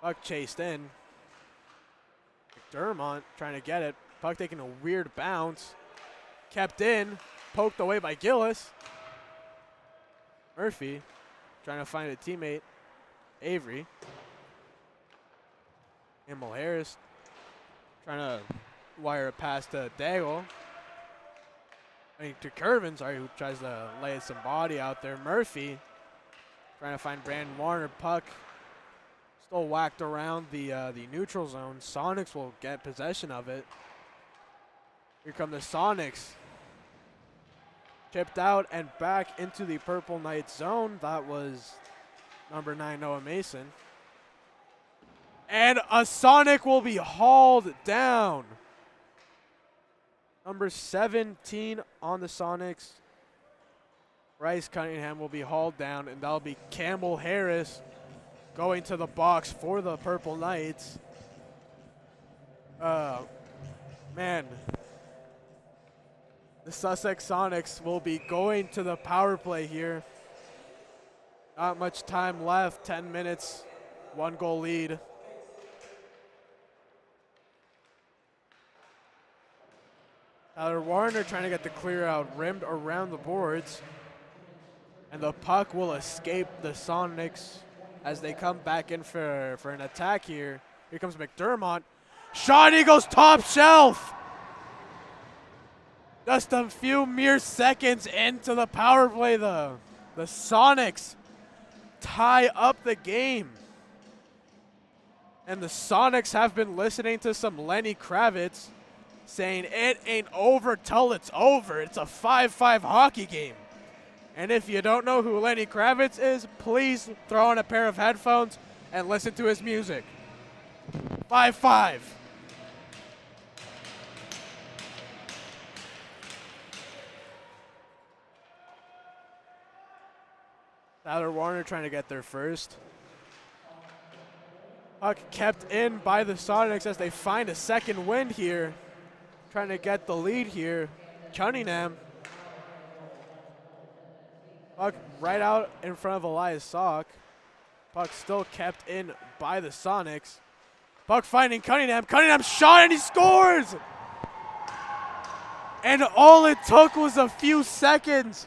Puck chased in. McDermott trying to get it. Puck taking a weird bounce. Kept in. Poked away by Gillis. Murphy trying to find a teammate. Avery. Campbell Harris trying to wire it past to Daigle. To Curvin, sorry, who tries to lay some body out there. Murphy trying to find Brandon Warner. Puck still whacked around the neutral zone. Sonics will get possession of it. Here come the Sonics. Chipped out and back into the Purple Knights zone. That was number 9, Noah Mason. And a Sonic will be hauled down. Number 17 on the Sonics. Bryce Cunningham will be hauled down, and that'll be Campbell Harris going to the box for the Purple Knights. Man. The Sussex Sonics will be going to the power play here. Not much time left, 10 minutes, 1-goal lead. Tyler Warner trying to get the clear out, rimmed around the boards. And the puck will escape the Sonics as they come back in for an attack here. Here comes McDermott. Shot Eagles top shelf! Just a few mere seconds into the power play, the Sonics tie up the game. And the Sonics have been listening to some Lenny Kravitz saying it ain't over till it's over. It's a 5-5 hockey game. And if you don't know who Lenny Kravitz is, please throw on a pair of headphones and listen to his music. 5-5. Tyler Warner trying to get there first. Puck kept in by the Sonics as they find a second wind here. Trying to get the lead here. Cunningham. Puck right out in front of Elias Salk. Puck still kept in by the Sonics. Puck finding Cunningham. Cunningham shot and he scores! And all it took was a few seconds.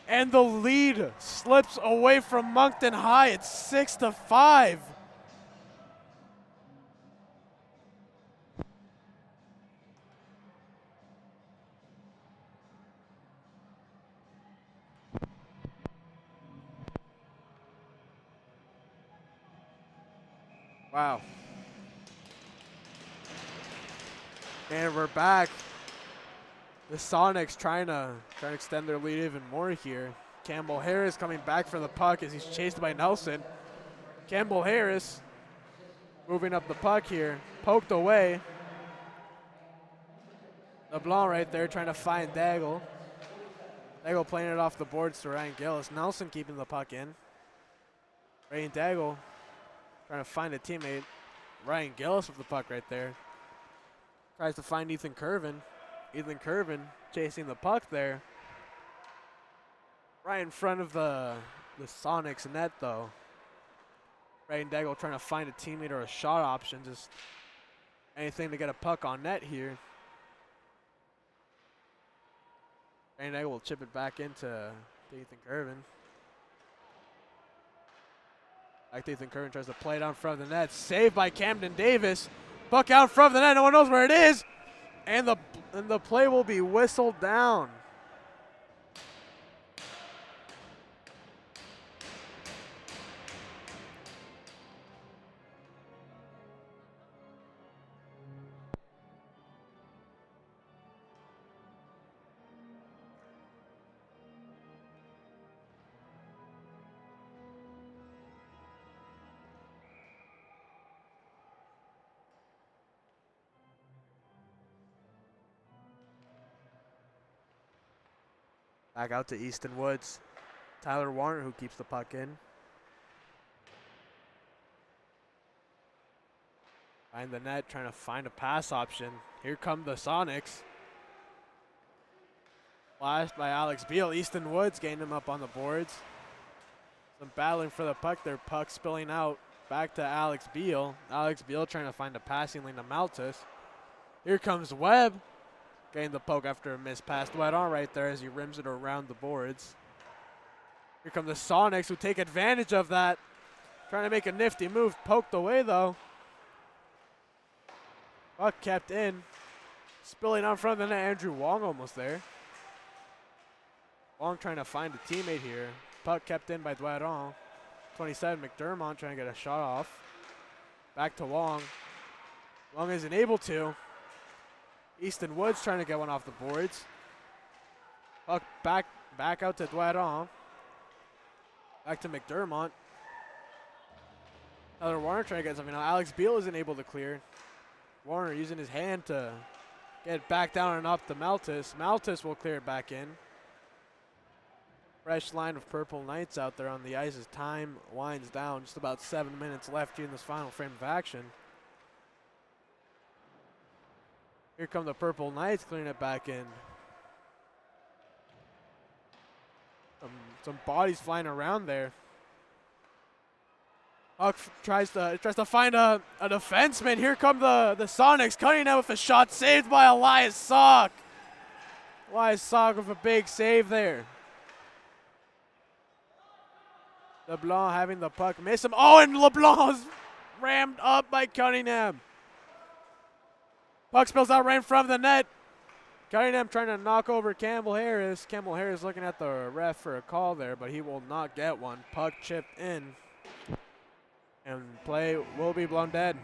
And the lead slips away from Moncton High. It's 6-5. Wow. And we're back. The Sonics trying to extend their lead even more here. Campbell Harris coming back for the puck as he's chased by Nelson. Campbell Harris moving up the puck here. Poked away. LeBlanc right there trying to find Daigle. Daigle playing it off the boards to Ryan Gillis. Nelson keeping the puck in. Ryan Daigle trying to find a teammate. Ryan Gillis with the puck right there. Tries to find Ethan Curvin. Ethan Curvin chasing the puck there. Right in front of the Sonics net though. Ryan Daigle trying to find a teammate or a shot option. Just anything to get a puck on net here. Ryan Daigle will chip it back into Ethan Curvin. Back to Ethan Curvin, tries to play it out in front of the net. Saved by Camden Davis. Puck out in front of the net. No one knows where it is. And the play will be whistled down. Back out to Easton Woods. Tyler Warner who keeps the puck in. Behind the net, trying to find a pass option. Here come the Sonics. Flashed by Alex Beal. Easton Woods gained him up on the boards. Some battling for the puck there. Puck spilling out back to Alex Beal. Alex Beal trying to find a passing lane to Maltus. Here comes Webb. Getting the poke after a missed pass. Right on right there as he rims it around the boards. Here come the Sonics who take advantage of that. Trying to make a nifty move. Poked away though. Puck kept in. Spilling out in front of the net. Andrew Wong almost there. Wong trying to find a teammate here. Puck kept in by Dwayron. 27, McDermott trying to get a shot off. Back to Wong. Wong isn't able to. Easton Woods trying to get one off the boards. Puck back out to Dwayron. Back to McDermott. Tyler Warner trying to get something out. Alex Beal isn't able to clear. Warner using his hand to get back down and up to Maltus. Maltus will clear it back in. Fresh line of Purple Knights out there on the ice as time winds down. Just about 7 minutes left here in this final frame of action. Here come the Purple Knights clearing it back in. Some bodies flying around there. Puck tries to find a defenseman. Here come the Sonics cutting out with a shot saved by Elias Salk. Elias Salk with a big save there. LeBlanc having the puck miss him. Oh, and LeBlanc's rammed up by Cunningham. Puck spills out right in front of the net. Cunningham trying to knock over Campbell Harris. Campbell Harris looking at the ref for a call there, but he will not get one. Puck chipped in. And play will be blown dead.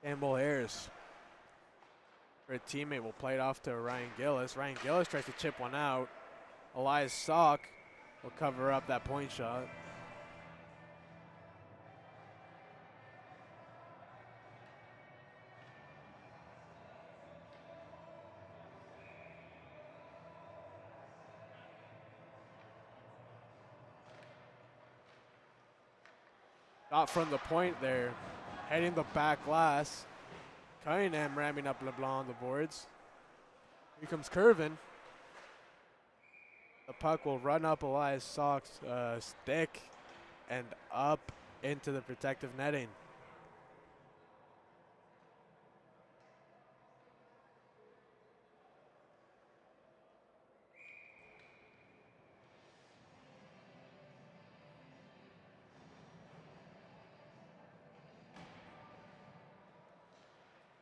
Campbell Harris, for a teammate, will play it off to Ryan Gillis. Ryan Gillis tries to chip one out. Elias Salk will cover up that point shot. Shot from the point there. Heading the back glass. Cunningham ramming up LeBlanc on the boards. Here comes Curvin. The puck will run up Elias Salk's stick and up into the protective netting.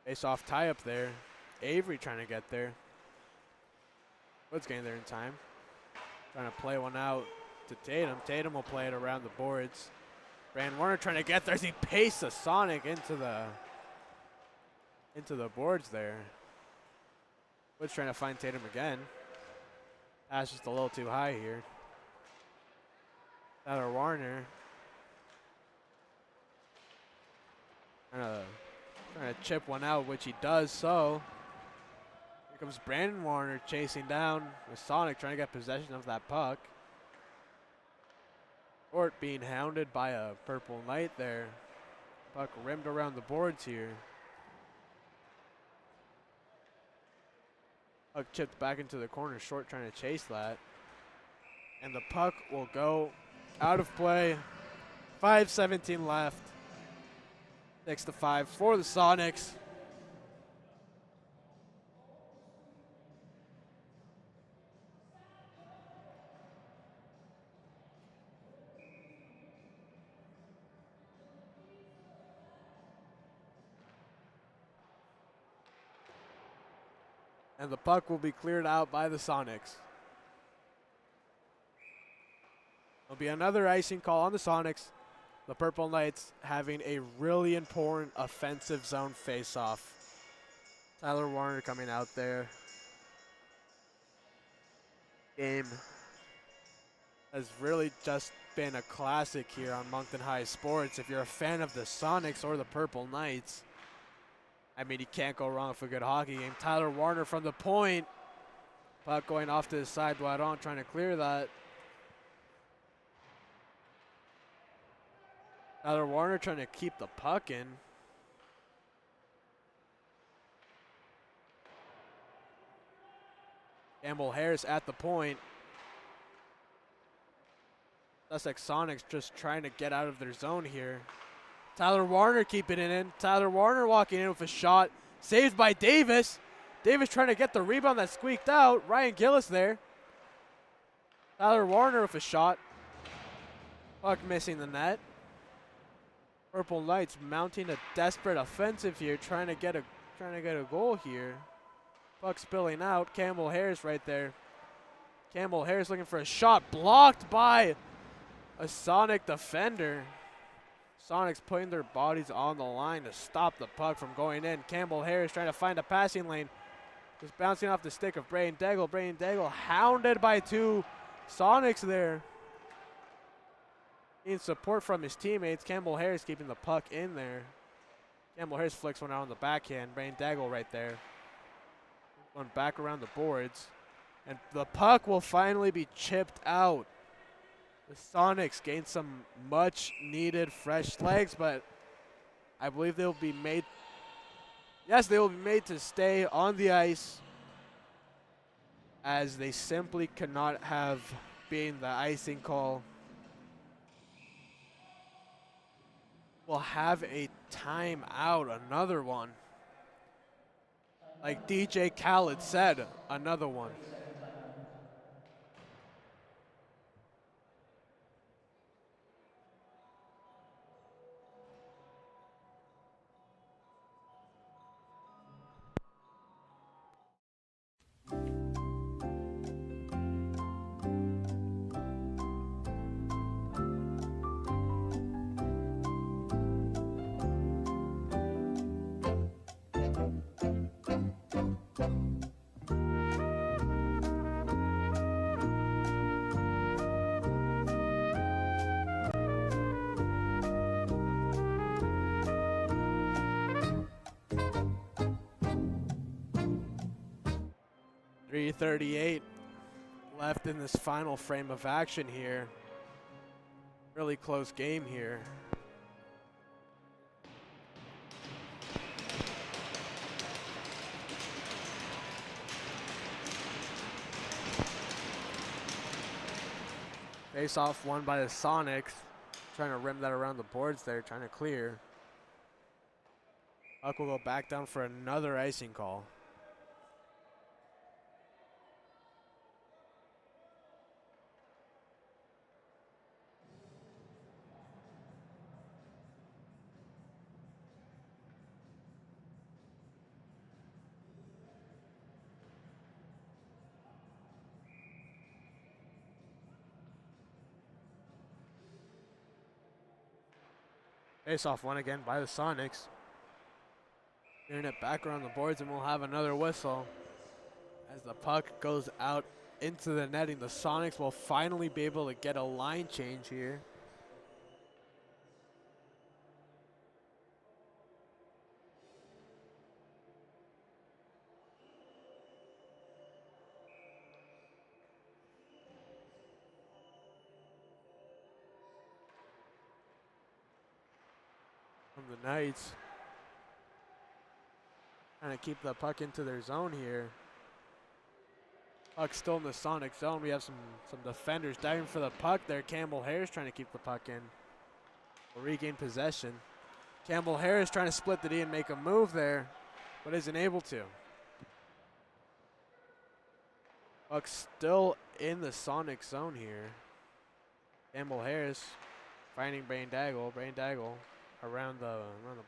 Face-off tie-up there. Avery trying to get there. Woods getting there in time. Trying to play one out to Tatum. Tatum will play it around the boards. Brandon Warner trying to get there as he pastes a Sonic into the boards there. Woods trying to find Tatum again. Pass just a little too high here. Tyler Warner. Trying to chip one out, which he does so. Here comes Brandon Warner chasing down with Sonic, trying to get possession of that puck. Court being hounded by a Purple Knight there. Puck rimmed around the boards here. Puck chipped back into the corner, Short trying to chase that. And the puck will go out of play. 5:17 left. 6-5 for the Sonics. And the puck will be cleared out by the Sonics. There'll be another icing call on the Sonics. The Purple Knights having a really important offensive zone face-off. Tyler Warner coming out there. Game has really just been a classic here on Moncton High Sports. If you're a fan of the Sonics or the Purple Knights, I mean, you can't go wrong with a good hockey game. Tyler Warner from the point. Puck going off to the side, Boiron trying to clear that. Tyler Warner trying to keep the puck in. Campbell Harris at the point. Sussex Sonics just trying to get out of their zone here. Tyler Warner keeping it in. Tyler Warner walking in with a shot. Saved by Davis. Davis trying to get the rebound that squeaked out. Ryan Gillis there. Tyler Warner with a shot. Puck missing the net. Purple Knights mounting a desperate offensive here, trying to get a goal here. Puck spilling out. Campbell Harris right there. Campbell Harris looking for a shot, blocked by a Sonic defender. Sonics putting their bodies on the line to stop the puck from going in. Campbell Harris trying to find a passing lane. Just bouncing off the stick of Braden Daigle. Braden Daigle hounded by two Sonics there. Needs support from his teammates. Campbell Harris keeping the puck in there. Campbell Harris flicks one out on the backhand. Braden Daigle right there. One back around the boards. And the puck will finally be chipped out. The Sonics gained some much needed fresh legs, but I believe they'll be made. Yes, they will be made to stay on the ice, as they simply could not have been the icing call. We'll have a timeout, another one. Like DJ Khaled said, another one. 30-second timeout. 3:38 left in this final frame of action here. Really close game here. Face off won by the Sonics. Trying to rim that around the boards there, trying to clear. Puck will go back down for another icing call. Face off one again by the Sonics. Clearing it back around the boards, and we'll have another whistle. As the puck goes out into the netting, the Sonics will finally be able to get a line change here. From the Knights. Trying to keep the puck into their zone here. Puck still in the Sonic zone. We have some defenders diving for the puck there. Campbell Harris trying to keep the puck in. We'll regain possession. Campbell Harris trying to split the D and make a move there, but isn't able to. Puck still in the Sonic zone here. Campbell Harris finding Braden Daigle. Braden Daigle around the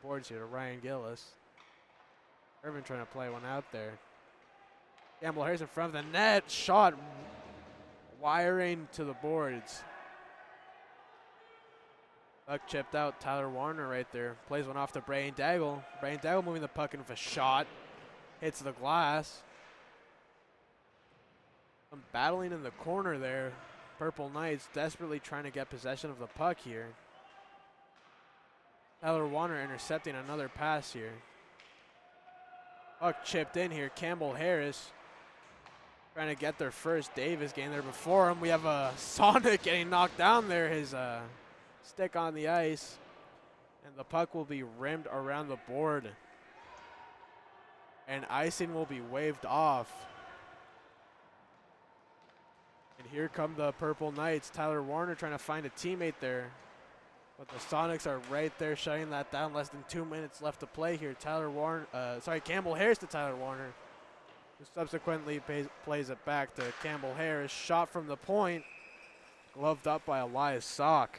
boards here to Ryan Gillis. Irvin trying to play one out there. Campbell Harris in front of the net. Shot wiring to the boards. Puck chipped out. Tyler Warner right there. Plays one off to Braden Daigle. Braden Daigle moving the puck in with a shot. hits the glass. I'm battling in the corner there. Purple Knights desperately trying to get possession of the puck here. Tyler Warner intercepting another pass here. Puck chipped in here. Campbell Harris trying to get their first Davis game there before him. We have a Sonic getting knocked down there. His stick on the ice. And the puck will be rimmed around the board. And icing will be waved off. And here come the Purple Knights. Tyler Warner trying to find a teammate there. But the Sonics are right there shutting that down. Less than 2 minutes left to play here. Campbell Harris to Tyler Warner, who subsequently plays it back to Campbell Harris. Shot from the point, gloved up by Elias Sock.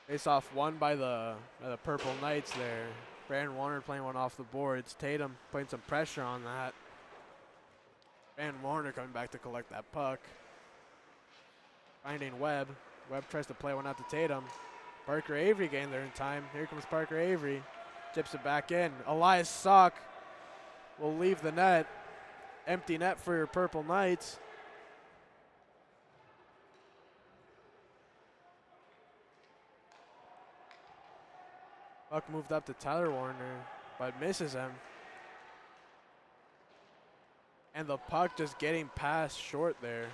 Face off won by the Purple Knights there. Brandon Warner playing one off the boards. Tatum putting some pressure on that. Brandon Warner coming back to collect that puck. Finding Webb. Webb tries to play one out to Tatum. Parker Avery getting there in time. Here comes Parker Avery. Chips it back in. Elias Sock will leave the net. Empty net for your Purple Knights. Puck moved up to Tyler Warner, but misses him. And the puck just getting passed short there.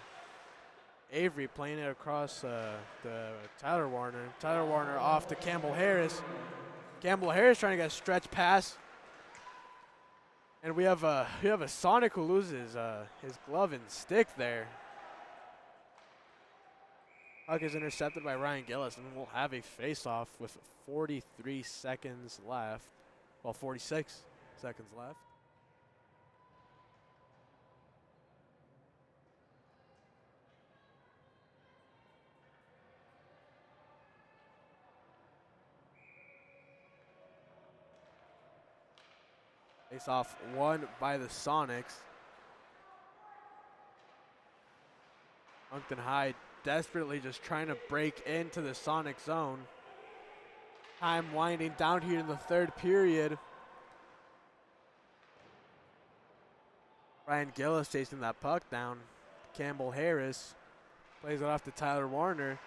Avery playing it across the Tyler Warner. Tyler Warner off to Campbell Harris. Campbell Harris trying to get a stretch pass. And we have a Sonic who loses his glove and stick there. Puck is intercepted by Ryan Gillis, and we'll have a face-off with 43 seconds left. Well, 46 seconds left. Face-off won by the Sonics. Moncton High desperately just trying to break into the Sonic zone. Time winding down here in the third period. Ryan Gillis chasing that puck down. Campbell Harris plays it off to Tyler Warner.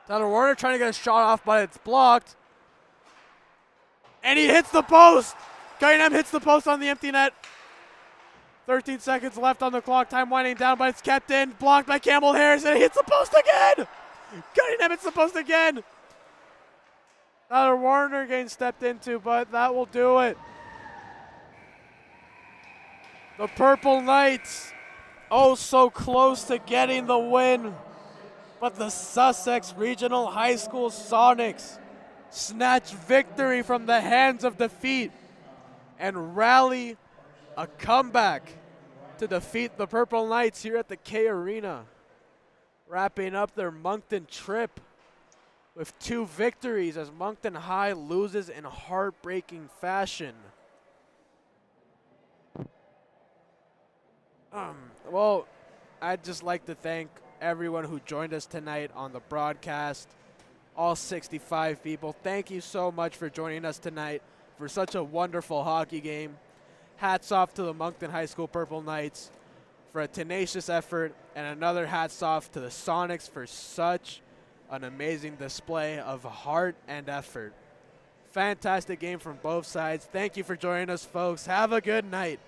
Tyler Warner trying to get a shot off, but it's blocked. And he hits the post. Cunningham hits the post on the empty net. 13 seconds left on the clock. Time winding down, but it's kept in. Blocked by Campbell Harris, and he hits the post again. Cunningham hits the post again. Tyler Warner getting stepped into, but that will do it. The Purple Knights, oh so close to getting the win. But the Sussex Regional High School Sonics snatch victory from the hands of defeat and rally a comeback to defeat the Purple Knights here at the K Arena, wrapping up their Moncton trip with 2 victories as Moncton High loses in heartbreaking fashion. Well, I'd just like to thank everyone who joined us tonight on the broadcast, all 65 people. Thank you so much for joining us tonight for such a wonderful hockey game. Hats off to the Moncton High School Purple Knights for a tenacious effort, and another hats off to the Sonics for such an amazing display of heart and effort. Fantastic game from both sides. Thank you for joining us, folks. Have a good night.